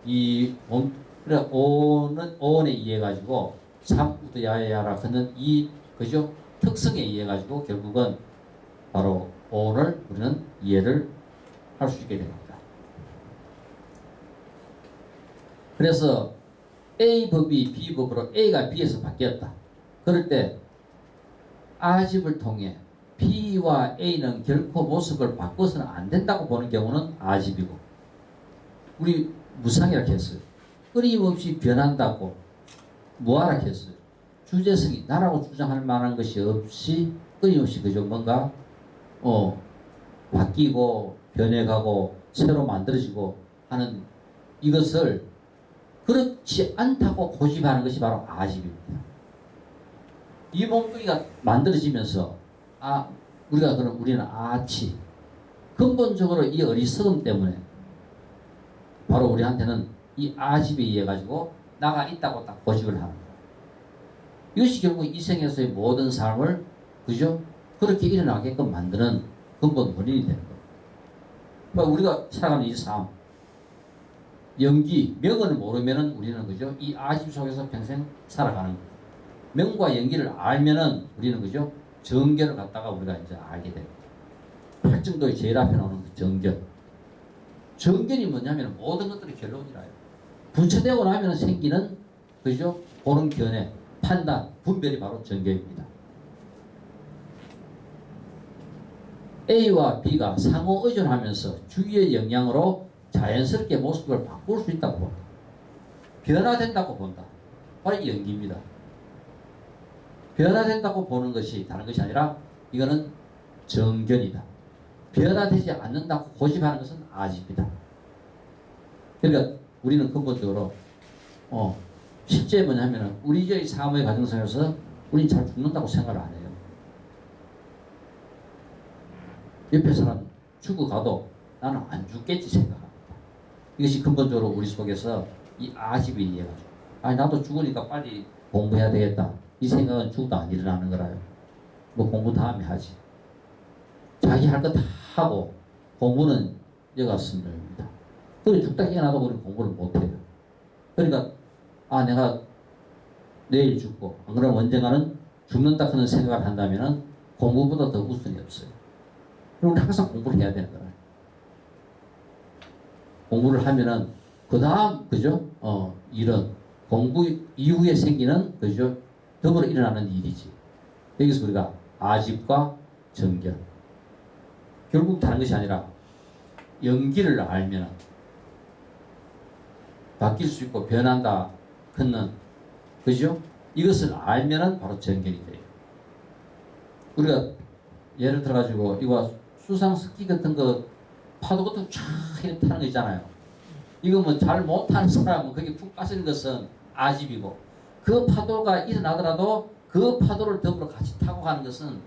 그래 오온에 의해 가지고 삼우드야야라 하는 이 그죠 특성에 의해 가지고 결국은 바로 오온을 우리는 이해를 할 수 있게 됩니다. 그래서 A법이 B법으로 A가 B에서 바뀌었다. 그럴 때 아집을 통해 B와 A는 결코 모습을 바꿔서는 안 된다고 보는 경우는 아집이고 우리 무상이라고 했어요. 끊임없이 변한다고 무아라고 했어요. 주제성이 나라고 주장할 만한 것이 없이 끊임없이 그저 뭔가 바뀌고 변해가고 새로 만들어지고 하는 이것을 그렇지 않다고 고집하는 것이 바로 아집입니다. 이 몸뚱이가 만들어지면서 우리는 아치 근본적으로 이 어리석음 때문에 바로 우리한테는 이 아집에 의해 가지고 나가 있다고 딱 고집을 하는 거예요. 이것이 결국 이 생에서의 모든 삶을 그죠? 그렇게 일어나게끔 만드는 근본 원인이 되는 거예요. 그러니까 우리가 살아가는 이 삶 연기, 명을 모르면은 우리는 그죠? 이 아집 속에서 평생 살아가는 거예요. 명과 연기를 알면은 우리는 그죠? 정견을 갖다가 우리가 이제 알게 됩니다. 팔정도의 제일 앞에 나오는 그 정견. 정견이 뭐냐면 모든 것들의 결론이라요. 부처되고 나면 생기는 그죠? 보는 견해, 판단, 분별이 바로 정견입니다. A와 B가 상호 의존하면서 주위의 영향으로 자연스럽게 모습을 바꿀 수 있다고 본다. 변화된다고 본다. 바로 연기입니다. 변화된다고 보는 것이 다른 것이 아니라 이거는 정견이다. 변화되지 않는다고 고집하는 것은 아집이다. 그러니까 우리는 근본적으로 실제 뭐냐면은 우리의 삶의 과정 속에서 우리는 잘 죽는다고 생각을 안 해요. 옆에 사람 죽어가도 나는 안 죽겠지 생각합니다. 이것이 근본적으로 우리 속에서 이 아집이 이해가지고 나도 죽으니까 빨리 공부해야 되겠다. 이 생각은 죽어도 안 일어나는 거라요. 뭐 공부 다음에 하지. 자기 할 거 다 하고 공부는 여가 선정입니다. 그리고 죽다 깨어나도 우리 공부를 못해요. 그러니까 내가 내일 죽고 안 그러면 언젠가는 죽는다 그런 생각을 한다면은 공부보다 더 우선이 없어요. 그리고 우리 항상 공부를 해야 되는 거예요. 공부를 하면은 그 다음 그죠? 일은 공부 이후에 생기는 그죠? 더불어 일어나는 일이지. 여기서 우리가 아집과 정견. 결국 다른 것이 아니라 연기를 알면은 바뀔 수 있고 변한다 그는 그죠? 이것을 알면은 바로 정견이 돼요. 우리가 예를 들어가지고 이거 수상스키 같은 거 파도 같은 거 쫙 이렇게 타는 거 있잖아요. 이거 뭐 잘 못하는 사람은 거기 푹 빠지는 것은 아집이고 그 파도가 일어나더라도 그 파도를 더불어 같이 타고 가는 것은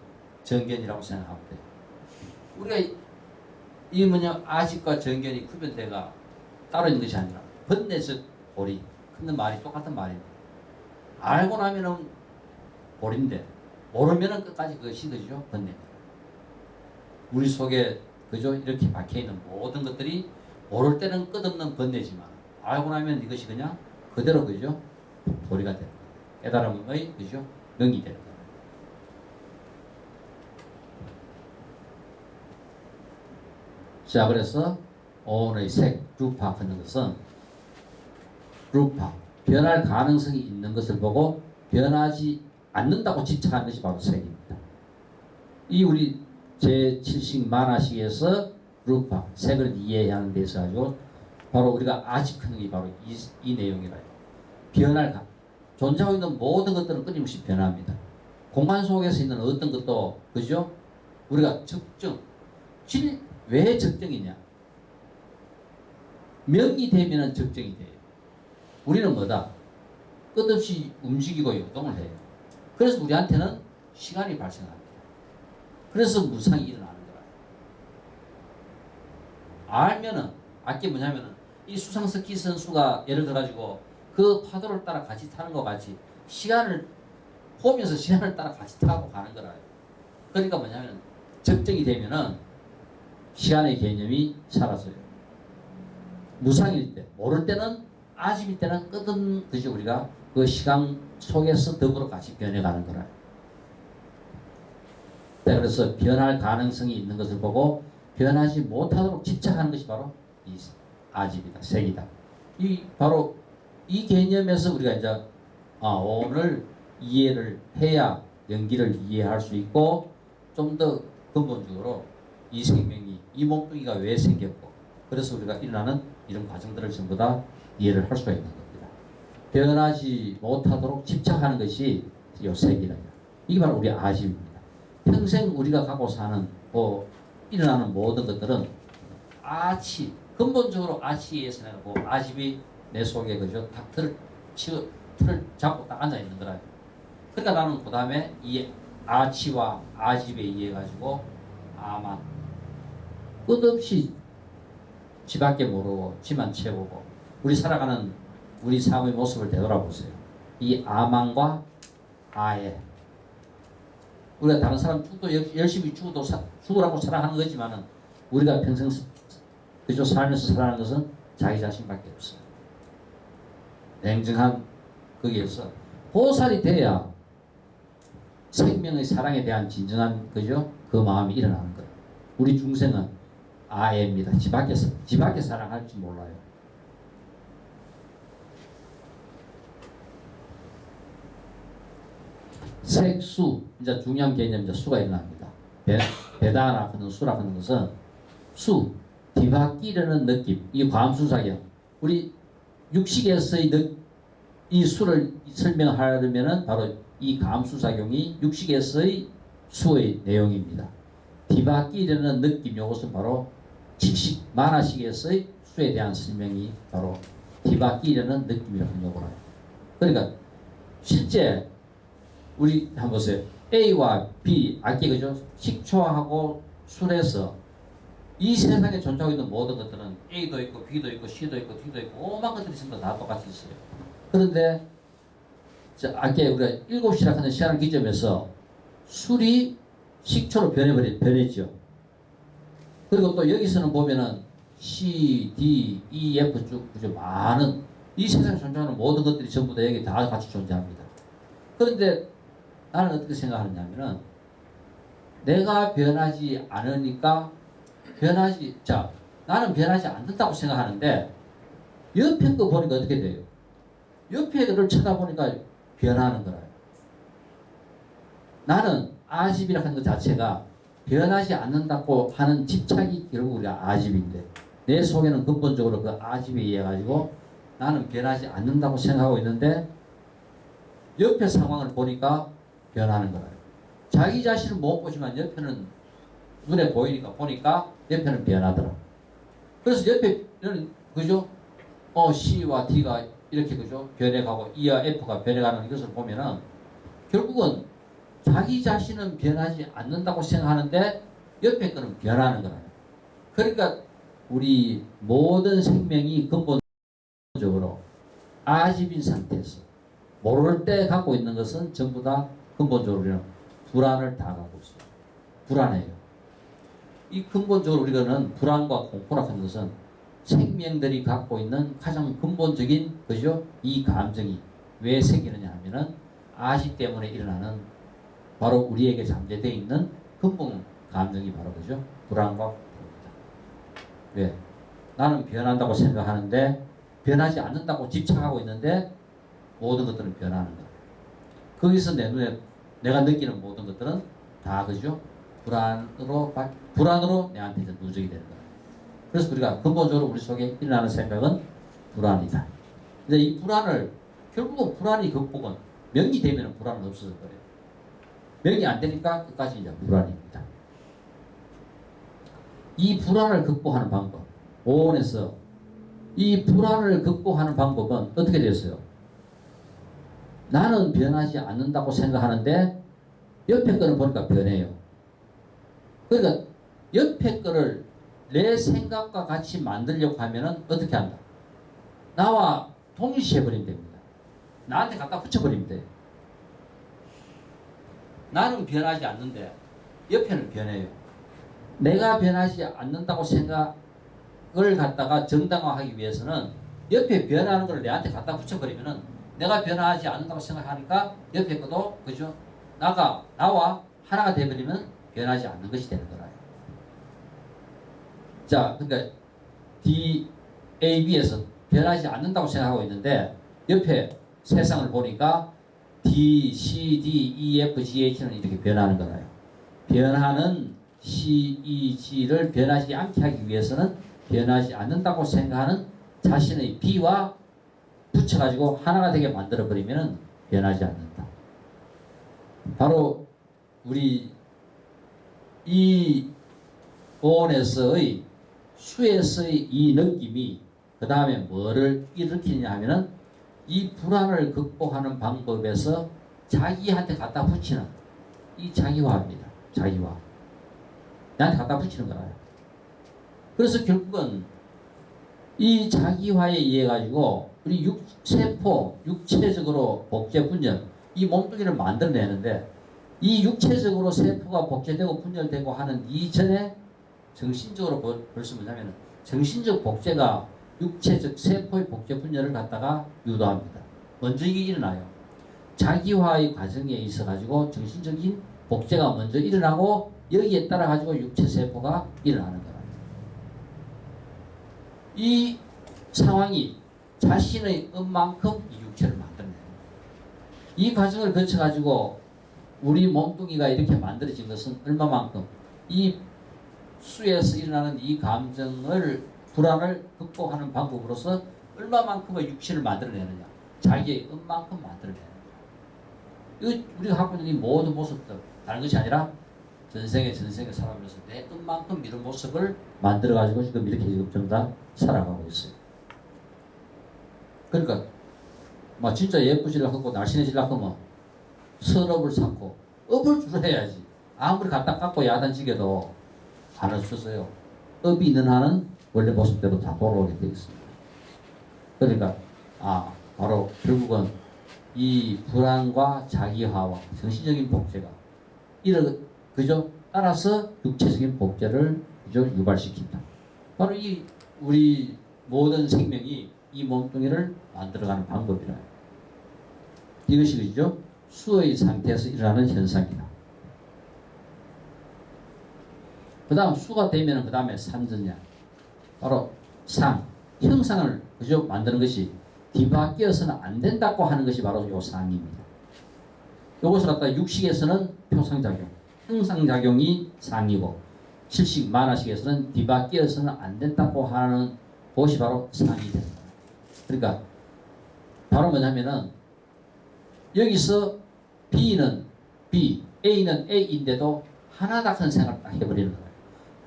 정견이라고 생각하면 돼요. 우리가 이 아집과 정견이 구별돼가 따로 있는 것이 아니라 번뇌적 보리. 근데 말이 똑같은 말입니다. 알고 나면은 보리인데 모르면은 끝까지 그것이 그죠? 번뇌입니다. 우리 속에 그죠? 이렇게 박혀있는 모든 것들이 모를 때는 끝없는 번뇌지만 알고 나면 이것이 그냥 그대로 그죠? 도리가 되는 거예요. 깨달음의 그죠? 능이 되는 거예요. 자, 그래서 오온의 색, 루파 하는 것은 루파, 변할 가능성이 있는 것을 보고 변하지 않는다고 집착하는 것이 바로 색입니다. 이 우리 제7식 만화식에서 루파, 색을 이해하는 데 있어 가지고 바로 우리가 아집하는 게 바로 이 내용이라요. 변할 존재하고 있는 모든 것들은 끊임없이 변합니다. 공간 속에서 있는 어떤 것도 그죠? 우리가 적정, 왜 적정이냐? 명이 되면은 적정이 돼요. 우리는 뭐다? 끝없이 움직이고 요동을 해요. 그래서 우리한테는 시간이 발생합니다. 그래서 무상이 일어나는 거라. 알면은 알게 뭐냐면은 이 수상스키 선수가 예를 들어가지고 그 파도를 따라 같이 타는 것 같이 시간을 보면서 시간을 따라 같이 타고 가는 거라요. 그러니까 뭐냐면 적정이 되면은 시간의 개념이 사라져요. 무상일 때, 모를 때는 아집일 때는 끝은 그지 우리가 그 시간 속에서 더불어 같이 변해가는 거라요. 네, 그래서 변할 가능성이 있는 것을 보고 변하지 못하도록 집착하는 것이 바로 이 아집이다, 색이다. 이 바로 이 개념에서 우리가 이제 오늘 이해를 해야 연기를 이해할 수 있고 좀 더 근본적으로 이 생명이 이 몸뚱이가 왜 생겼고 그래서 우리가 일어나는 이런 과정들을 전부 다 이해를 할 수가 있는 겁니다. 변하지 못하도록 집착하는 것이 이 색이다. 이게 바로 우리 아집입니다. 평생 우리가 갖고 사는 일어나는 모든 것들은 아치 근본적으로 아치에 의해서 아집이 내 속에 그죠 딱 틀을 잡고 딱 앉아 있는 거라요. 그러니까 나는 그 다음에 이 아치와 아집에 의해 가지고 아만 끝없이 지밖에 모르고 지만 채우고 우리 살아가는 우리 삶의 모습을 되돌아보세요. 이 아만과 아에 우리가 다른 사람 죽도 열심히 죽으라고 살아가는 거지만은 우리가 평생 그저 살면서 살아가는 것은 자기 자신밖에 없어요. 냉정한 거기에서 보살이 돼야 생명의 사랑에 대한 진정한 그죠 그 마음이 일어나는 거예요. 우리 중생은 아예입니다. 지밖에 사랑할 줄 몰라요. 색수 이제 중요한 개념 이제 수가 일어납니다. 배다나 하는 수라 하는 것은 수 뒤바뀌려는 느낌 이 과함수작용 우리 육식에서의 이 수를 설명하려면은 바로 이 감수작용이 육식에서의 수의 내용입니다. 뒤바뀌려는 느낌 이것은 바로 칙식 만화식에서의 수에 대한 설명이 바로 뒤바뀌려는 느낌이라고 생각을 해요. 그러니까 실제 우리 한번 보세요. A와 B 아까 그죠? 식초하고 술에서 이 세상에 존재하고 있는 모든 것들은 A도 있고 B도 있고 C도 있고 D도 있고 오만 것들이 있습니다. 다 똑같이 있어요. 그런데 자, 아까 우리가 7시라 하는 시간을 기점에서 술이 식초로 변했죠. 그리고 또 여기서는 보면은 C, D, E, F 쭉 그죠 많은 이 세상에 존재하는 모든 것들이 전부 다 여기 다 같이 존재합니다. 그런데 나는 어떻게 생각하느냐면은 내가 변하지 않으니까 나는 변하지 않는다고 생각하는데 옆에 거 보니까 어떻게 돼요? 옆에 거를 쳐다보니까 변하는 거라요. 나는 아집이라 하는 것 자체가 변하지 않는다고 하는 집착이 결국 우리가 아집인데 내 속에는 근본적으로 그 아집에 의해 가지고 나는 변하지 않는다고 생각하고 있는데 옆에 상황을 보니까 변하는 거라요. 자기 자신을 못 보지만 옆에는 눈에 보이니까 보니까 옆에는 변하더라. 그래서 옆에는 그죠? C와 D가 이렇게 그죠? 변해가고 E와 F가 변해가는 것을 보면은 결국은 자기 자신은 변하지 않는다고 생각하는데 옆에 거는 변하는 거라요. 그러니까 우리 모든 생명이 근본적으로 아집인 상태에서 모를 때 갖고 있는 것은 전부 다 근본적으로 우리는 불안을 다 갖고 있어요. 불안해요. 이 근본적으로 우리는 불안과 공포라 하는 것은 생명들이 갖고 있는 가장 근본적인 그죠? 이 감정이 왜 생기느냐 하면은 아집 때문에 일어나는 바로 우리에게 잠재되어 있는 근본 감정이 바로 그죠? 불안과 공포입니다. 왜? 나는 변한다고 생각하는데 변하지 않는다고 집착하고 있는데 모든 것들은 변하는 거예요. 거기서 내 눈에 내가 느끼는 모든 것들은 다 그죠? 불안으로 내한테 누적이 되는 거예요. 그래서 우리가 근본적으로 우리 속에 일어나는 생각은 불안이다. 근데 이 불안을 결국은 불안이 극복은 명이 되면 불안은 없어질 거예요. 명이 안 되니까 끝까지 이제 불안입니다. 이 불안을 극복하는 방법, 오온에서 이 불안을 극복하는 방법은 어떻게 됐어요? 나는 변하지 않는다고 생각하는데 옆에 거는 보니까 변해요. 그러니까 옆에 거를 내 생각과 같이 만들려고 하면은 어떻게 한다? 나와 동일시해버리면 됩니다. 나한테 갖다 붙여버리면 돼요. 나는 변하지 않는데 옆에는 변해요. 내가 변하지 않는다고 생각을 갖다가 정당화하기 위해서는 옆에 변하는 걸 내한테 갖다 붙여버리면은 내가 변하지 않는다고 생각하니까 옆에 것도 그죠? 나와 하나가 되버리면 변하지 않는 것이 되는 거라요. 자, 그러니까 D, A, B에서 변하지 않는다고 생각하고 있는데 옆에 세상을 보니까 D, C, D, E, F, G, H는 이렇게 변하는 거라요. 변하는 C, E, G를 변하지 않게 하기 위해서는 변하지 않는다고 생각하는 자신의 B와 붙여가지고 하나가 되게 만들어버리면 변하지 않는다. 바로 우리 이 오온에서의 수에서의 이 느낌이 그 다음에 뭐를 일으키느냐 하면은 이 불안을 극복하는 방법에서 자기한테 갖다 붙이는 이 자기화입니다. 자기화. 나한테 갖다 붙이는 거라요. 그래서 결국은 이 자기화에 의해 가지고 우리 세포, 육체적으로 복제 분열, 이 몸뚱이를 만들어내는데 이 육체적으로 세포가 복제되고 분열되고 하는 이전에 정신적으로 볼 수 뭐냐면 정신적 복제가 육체적 세포의 복제 분열을 갖다가 유도합니다. 먼저 이게 일어나요. 자기화의 과정에 있어 가지고 정신적인 복제가 먼저 일어나고 여기에 따라 가지고 육체 세포가 일어나는 거예요. 이 상황이 자신의 뜻만큼 이 육체를 만들어내는 거예요. 이 과정을 거쳐 가지고 우리 몸뚱이가 이렇게 만들어진 것은 얼마만큼 이 수에서 일어나는 이 감정을 불안을 극복하는 방법으로서 얼마만큼의 육신을 만들어내느냐. 자기의 뜻만큼 만들어내는 거예요. 이거 우리가 갖고 있는 이 모든 모습들 다른 것이 아니라 전생에 살아가면서 내 뜻만큼 이런 모습을 만들어가지고 지금 이렇게 좀 다 살아가고 있어요. 그러니까 막 진짜 예쁘지려고 하고 날씬해지려고 하면 선업을 쌓고 업을 주로 해야지. 아무리 갖다 깎고 야단지게도 안 없어서요. 업이 있는 한은 원래 모습대로 다 돌아오게 되어 있습니다. 그러니까 바로 결국은 이 불안과 자기화와 정신적인 복제가 그죠? 따라서 육체적인 복제를 그죠? 유발시킨다. 바로 이 우리 모든 생명이 이 몸뚱이를 만들어가는 방법이라. 이것이 그죠? 수의 상태에서 일어나는 현상이다. 그 다음 수가 되면 그 다음에 산전냐. 바로 형상을 그죠? 만드는 것이 뒤바뀌어서는 안 된다고 하는 것이 바로 요 상입니다. 요것을 갖다 육식에서는 표상작용, 형상작용이 상이고 칠식, 만화식에서는 뒤바뀌어서는 안 된다고 하는 것이 바로 상이 된다. 그러니까 바로 뭐냐면은 여기서 B는 B, A는 A인데도 하나다 큰 생각을 딱 해버리는 거예요.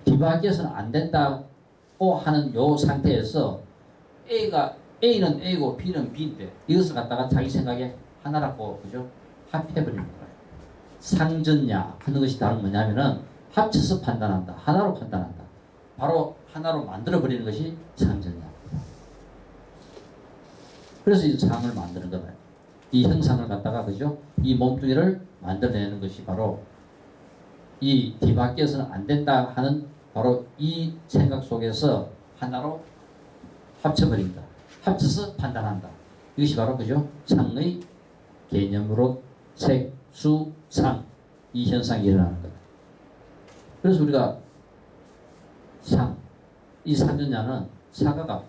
뒤바뀌어서는 안 된다고 하는 요 상태에서 A는 A고 B는 B인데 이것을 갖다가 자기 생각에 하나라고 그죠? 합해버리는 거예요. 상전야 하는 것이 다른 뭐냐면은 합쳐서 판단한다. 하나로 판단한다. 바로 하나로 만들어버리는 것이 상전야. 그래서 이 상을 만드는 거예요. 이 형상을 갖다가 그죠? 이 몸뚱이를 만들어내는 것이 바로 이 뒤바뀌어서는 안 된다 하는 바로 이 생각 속에서 하나로 합쳐버린다. 합쳐서 판단한다. 이것이 바로 그죠? 상의 개념으로 색, 수, 상 이 현상이 일어나는 거다. 그래서 우리가 이 사전야는 사과가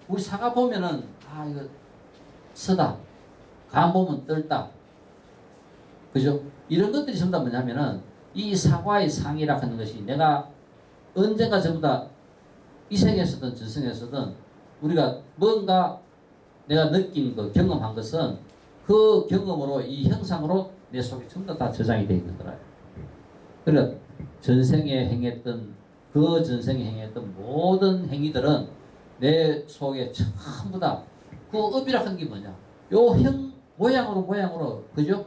우리 사과 보면은 이거 쓰다, 감 보면 떨다, 그죠? 이런 것들이 전부 다 뭐냐면은 이 사과의 상이라 하는 것이 내가 언젠가 전부 다 이 생에서든 저생에서든 우리가 뭔가 내가 느낀 거, 경험한 것은 그 경험으로 이 형상으로 내 속에 전부 다 저장이 되어 있는 거라. 그러니까 전생에 행했던 그 전생에 행했던 모든 행위들은 내 속에 전부 다 그 업이라 한 게 뭐냐? 요 모양으로 그죠?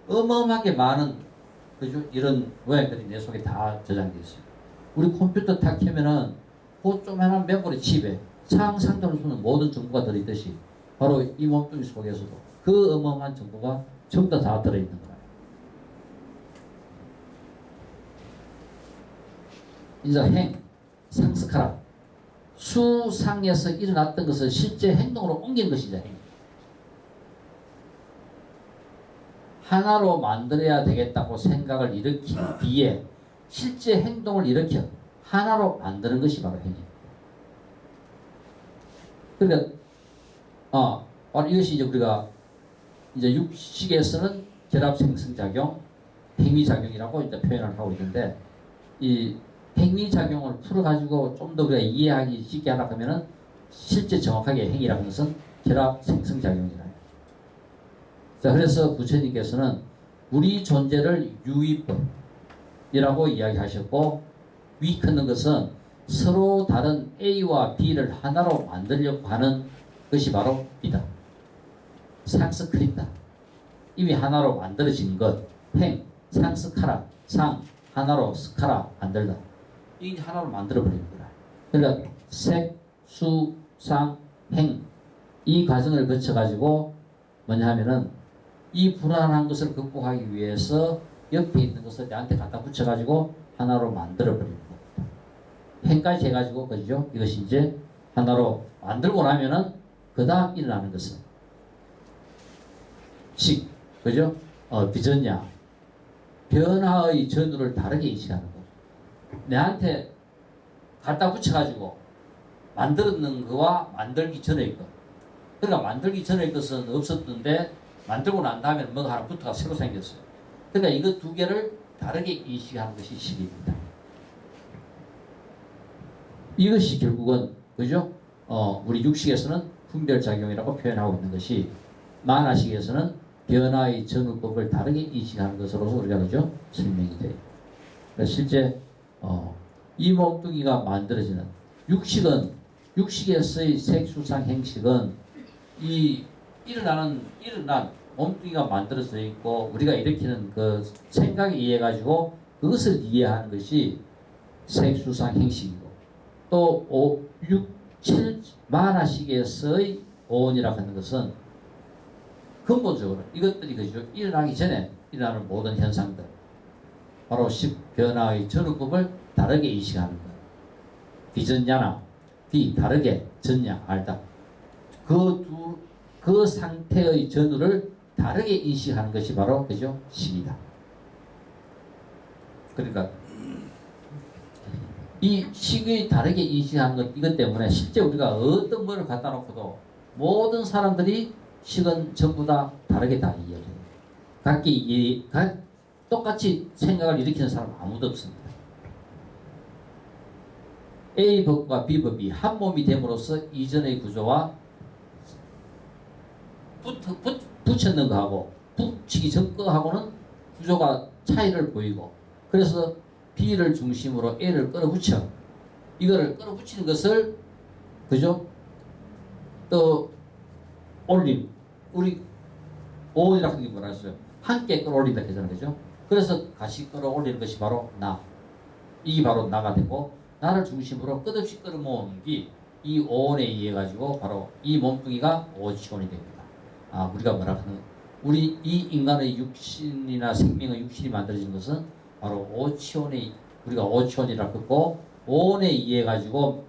어마어마하게 많은 그죠? 이런 모양들이 내 속에 다 저장되어 있어요. 우리 컴퓨터 탁 켜면은 그 조그만한 메모리 칩에 상상적으로 쓰는 모든 정보가 들어있듯이 바로 이 몸뚱이 속에서도 그 어마어마한 정보가 전부 다 들어있는 거예요. 이제 상스카라. 수상에서 일어났던 것을 실제 행동으로 옮긴 것이 이제 행. 하나로 만들어야 되겠다고 생각을 일으킨 뒤에 실제 행동을 일으켜 하나로 만드는 것이 바로 행위입니다. 그러니까 바로 이것이 이제 우리가 이제 육식에서는 결합생성작용, 행위작용이라고 이제 표현을 하고 있는데 이 행위작용을 풀어가지고 좀 더 우리가 이해하기 쉽게 하라 하면은 실제 정확하게 행위라는 것은 결합생성작용이라. 자, 그래서 부처님께서는 우리 존재를 유의법이라고 이야기하셨고 위크는 것은 서로 다른 A와 B를 하나로 만들려고 하는 것이 바로 B다. 상스크린다. 이미 하나로 만들어진 것. 상스카라. 하나로 스카라 만들다. 이게 하나로 만들어버리는 거라. 그러니까 색, 수, 상, 행 이 과정을 거쳐가지고 뭐냐 하면은 이 불안한 것을 극복하기 위해서 옆에 있는 것을 내한테 갖다 붙여가지고 하나로 만들어버리는 겁니다. 행까지 해가지고 그죠? 이것이 이제 하나로 만들고 나면은 그 다음 일어나는 것은 그죠? 비전야. 변화의 전후를 다르게 인식하는 것. 내한테 갖다 붙여가지고 만들었는 거와 만들기 전의 것. 그러니까 만들기 전의 것은 없었던데 만들고 난 다음에 뭐가 하나 붙어가 새로 생겼어요. 그러니까 이거 두 개를 다르게 인식하는 것이 식입니다. 이것이 결국은 그죠? 우리 육식에서는 분별작용이라고 표현하고 있는 것이 만화식에서는 변화의 전후법을 다르게 인식하는 것으로서 우리가 그죠? 설명이 돼요. 실제 이 몸뚱이가 만들어지는 육식에서의 색수상 행식은 일어난 몸뚱이가 만들어져 있고 우리가 일으키는 그 생각에 의해 가지고 그것을 이해하는 것이 색수상 행식이고 또 6, 7 만화식에서의 오온이라고 하는 것은 근본적으로 이것들이 그죠 일어나기 전에 일어나는 모든 현상들 바로 변화의 전후법을 다르게 인식하는 것. 비전야나 다르게 전야 알다. 그 상태의 전후를 다르게 인식하는 것이 바로 그죠 식이다. 그러니까 이 식의 다르게 인식하는 것 이것 때문에 실제 우리가 어떤 거를 갖다 놓고도 모든 사람들이 식은 전부 다 다르게 다 이해해요. 똑같이 생각을 일으키는 사람 아무도 없습니다. A법과 B법이 한 몸이 됨으로써 이전의 구조와 붙였는 거하고 붙이기 전 거하고는 구조가 차이를 보이고 그래서 B를 중심으로 A를 끌어붙여 이거를 끌어붙이는 것을 그죠? 또 올림 우리 오이라는 게 뭐라 했어요? 함께 끌어올린다 했잖아요. 그죠? 그래서 같이 끌어올리는 것이 바로 나. 이게 바로 나가 되고 나를 중심으로 끝없이 끌어모으는 게 이 오온에 의해 가지고 바로 이 몸뚱이가 오치원이 됩니다. 아 우리가 뭐라 하는 우리 이 인간의 육신이나 생명의 육신이 만들어진 것은 바로 오치원의 우리가 오치원이라고 했고 오온에 의해 가지고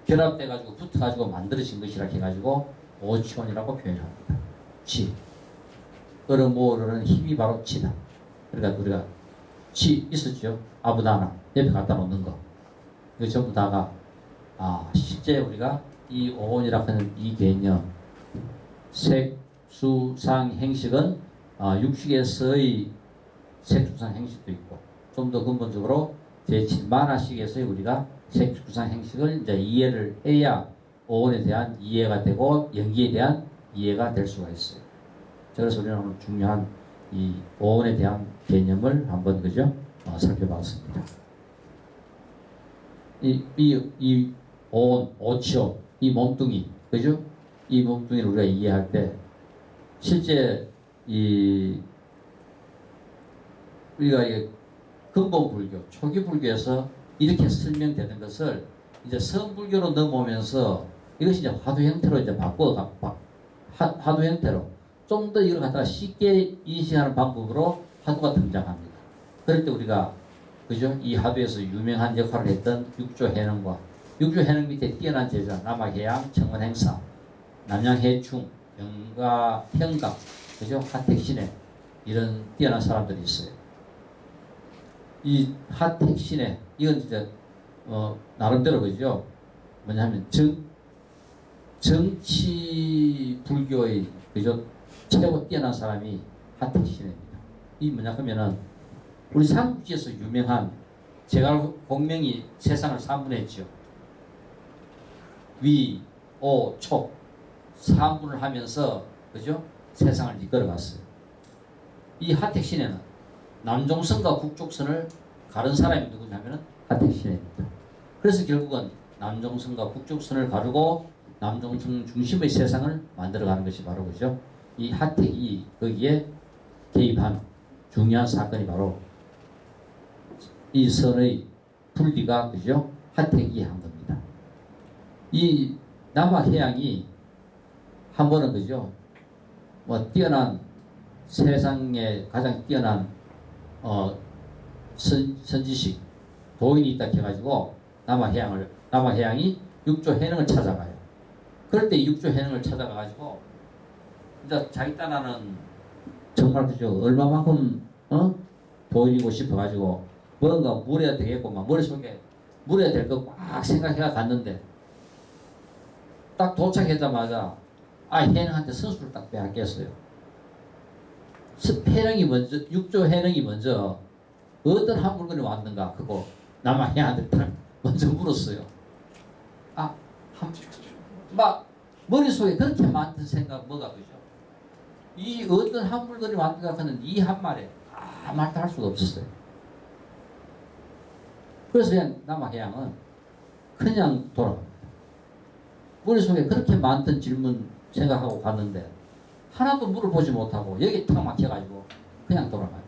결합돼 가지고 붙어 가지고 만들어진 것이라 해 가지고 오치원이라고 표현합니다. 치 끌어모으는 힘이 바로 치다. 그러니까 우리가 치 있었죠. 아부다나 옆에 갖다 놓는 거. 이거 전부 다가 실제 우리가 이 오온이라고 하는 이 개념 색, 수, 상, 행식은 육식에서의 색, 수, 상, 행식도 있고 좀 더 근본적으로 제7만화식에서의 우리가 색, 수, 상, 행식을 이제 이해를 해야 오온에 대한 이해가 되고 연기에 대한 이해가 될 수가 있어요. 그래서 우리는 오늘 중요한 이 오온에 대한 개념을 한번 그죠 살펴봤습니다. 이 오온, 오치오, 이 몸뚱이, 그죠? 이 몸뚱이를 우리가 이해할 때 실제 우리가 근본 불교, 초기 불교에서 이렇게 설명되는 것을 이제 성불교로 넘어오면서 이것이 이제 화두 형태로 이제 화두 형태로 좀 더 이걸 갖다가 쉽게 인식하는 방법으로 화두가 등장합니다. 그럴 때 우리가 그죠? 이 화두에서 유명한 역할을 했던 육조해능과 육조해능 밑에 뛰어난 제자 남아해양, 청원행사, 남양해충, 영가형각, 그죠? 하택신해 이런 뛰어난 사람들이 있어요. 이 하택신해 이건 이제 나름대로 그죠? 뭐냐면 정치 불교의 그죠? 최고 뛰어난 사람이 하택신해입니다. 이 뭐냐 하면은 우리 삼국지에서 유명한 제갈공명이 세상을 3분했죠. 위, 오, 촉 3분을 하면서 그죠? 세상을 이끌어갔어요. 이 하택신해는 남종선과 북쪽선을 가른 사람이 누구냐면은 하택신해입니다. 그래서 결국은 남종선과 북쪽선을 가르고 남종선 중심의 세상을 만들어가는 것이 바로 그죠? 이 하택이 거기에 개입한 중요한 사건이 바로 이 선의 분리가 그죠? 하택이 한 겁니다. 이 남아해양이 한 번은 그죠? 뛰어난 세상에 가장 뛰어난 선지식 도인이 있다 해가지고 남아해양이 육조해능을 찾아가요. 그럴 때 육조해능을 찾아가가지고 이제 자기 딴하는 정말 그죠? 얼마만큼 도인이고 싶어가지고 뭔가 물어야 되겠고 막 머릿속에 물어야 될 거 꽉 생각해가 갔는데 딱 도착하자마자 해능한테 선수를 딱 빼앗겼어요. 해능이 먼저 육조해능이 먼저 어떤 한 물건이 왔는가 그거 남아해양한테 딱 먼저 물었어요. 막 머릿속에 그렇게 많은 생각 뭐가 그죠? 이 어떤 한 물건이 왔는가 하는 이 한 말에 아무 말도 할 수가 없었어요. 그래서 그냥 남아해양은 그냥 돌아갑니다. 머릿속에 그렇게 많던 질문 생각하고 갔는데 하나도 물어보지 못하고 여기 탁 막혀가지고 그냥 돌아가요.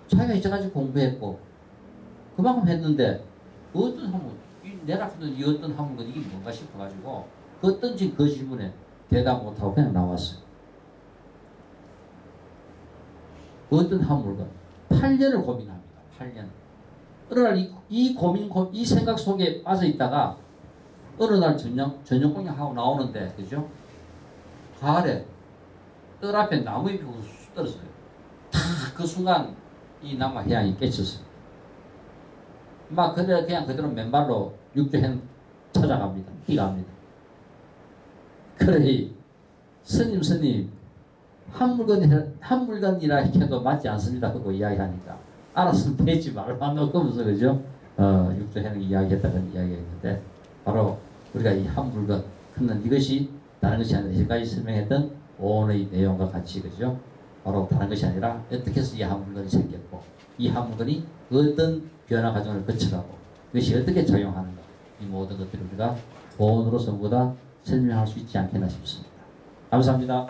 자기가 이제까지 공부했고 그만큼 했는데 어떤 한물 내가 쓰던 이 어떤 한물건 이게 뭔가 싶어가지고 그 어떤지 그 질문에 대답 못하고 그냥 나왔어요. 어떤 한 물건 8년을 고민합니다. 8년. 어느 날 이 생각 속에 빠져 있다가 어느 날 저녁 공양하고 나오는데, 그죠? 가을에 뜰 앞에 나무 잎이 쑥 떨어져요. 탁 그 순간 이 남아해양이 깨쳤어요. 막 그냥 그대로 맨발로 육조해양 찾아갑니다. 뛰어갑니다. 그래, 스님, 한 물건이라 해도 맞지 않습니다. 하고 이야기하니까 알았으면 되지 말만 그러면서, 그죠? 육조해양 이야기했다는 이야기했는데, 바로 우리가 이 한 물건, 그는 이것이 다른 것이 아니라 이제까지 설명했던 오늘의 내용과 같이, 그죠? 바로 다른 것이 아니라 어떻게 해서 이 한 물건이 생겼고, 이 한 물건이 어떤 변화 과정을 거쳐가고, 이것이 어떻게 작용하는가, 이 모든 것들을 우리가 본으로서 모두 설명할 수 있지 않겠나 싶습니다. 감사합니다.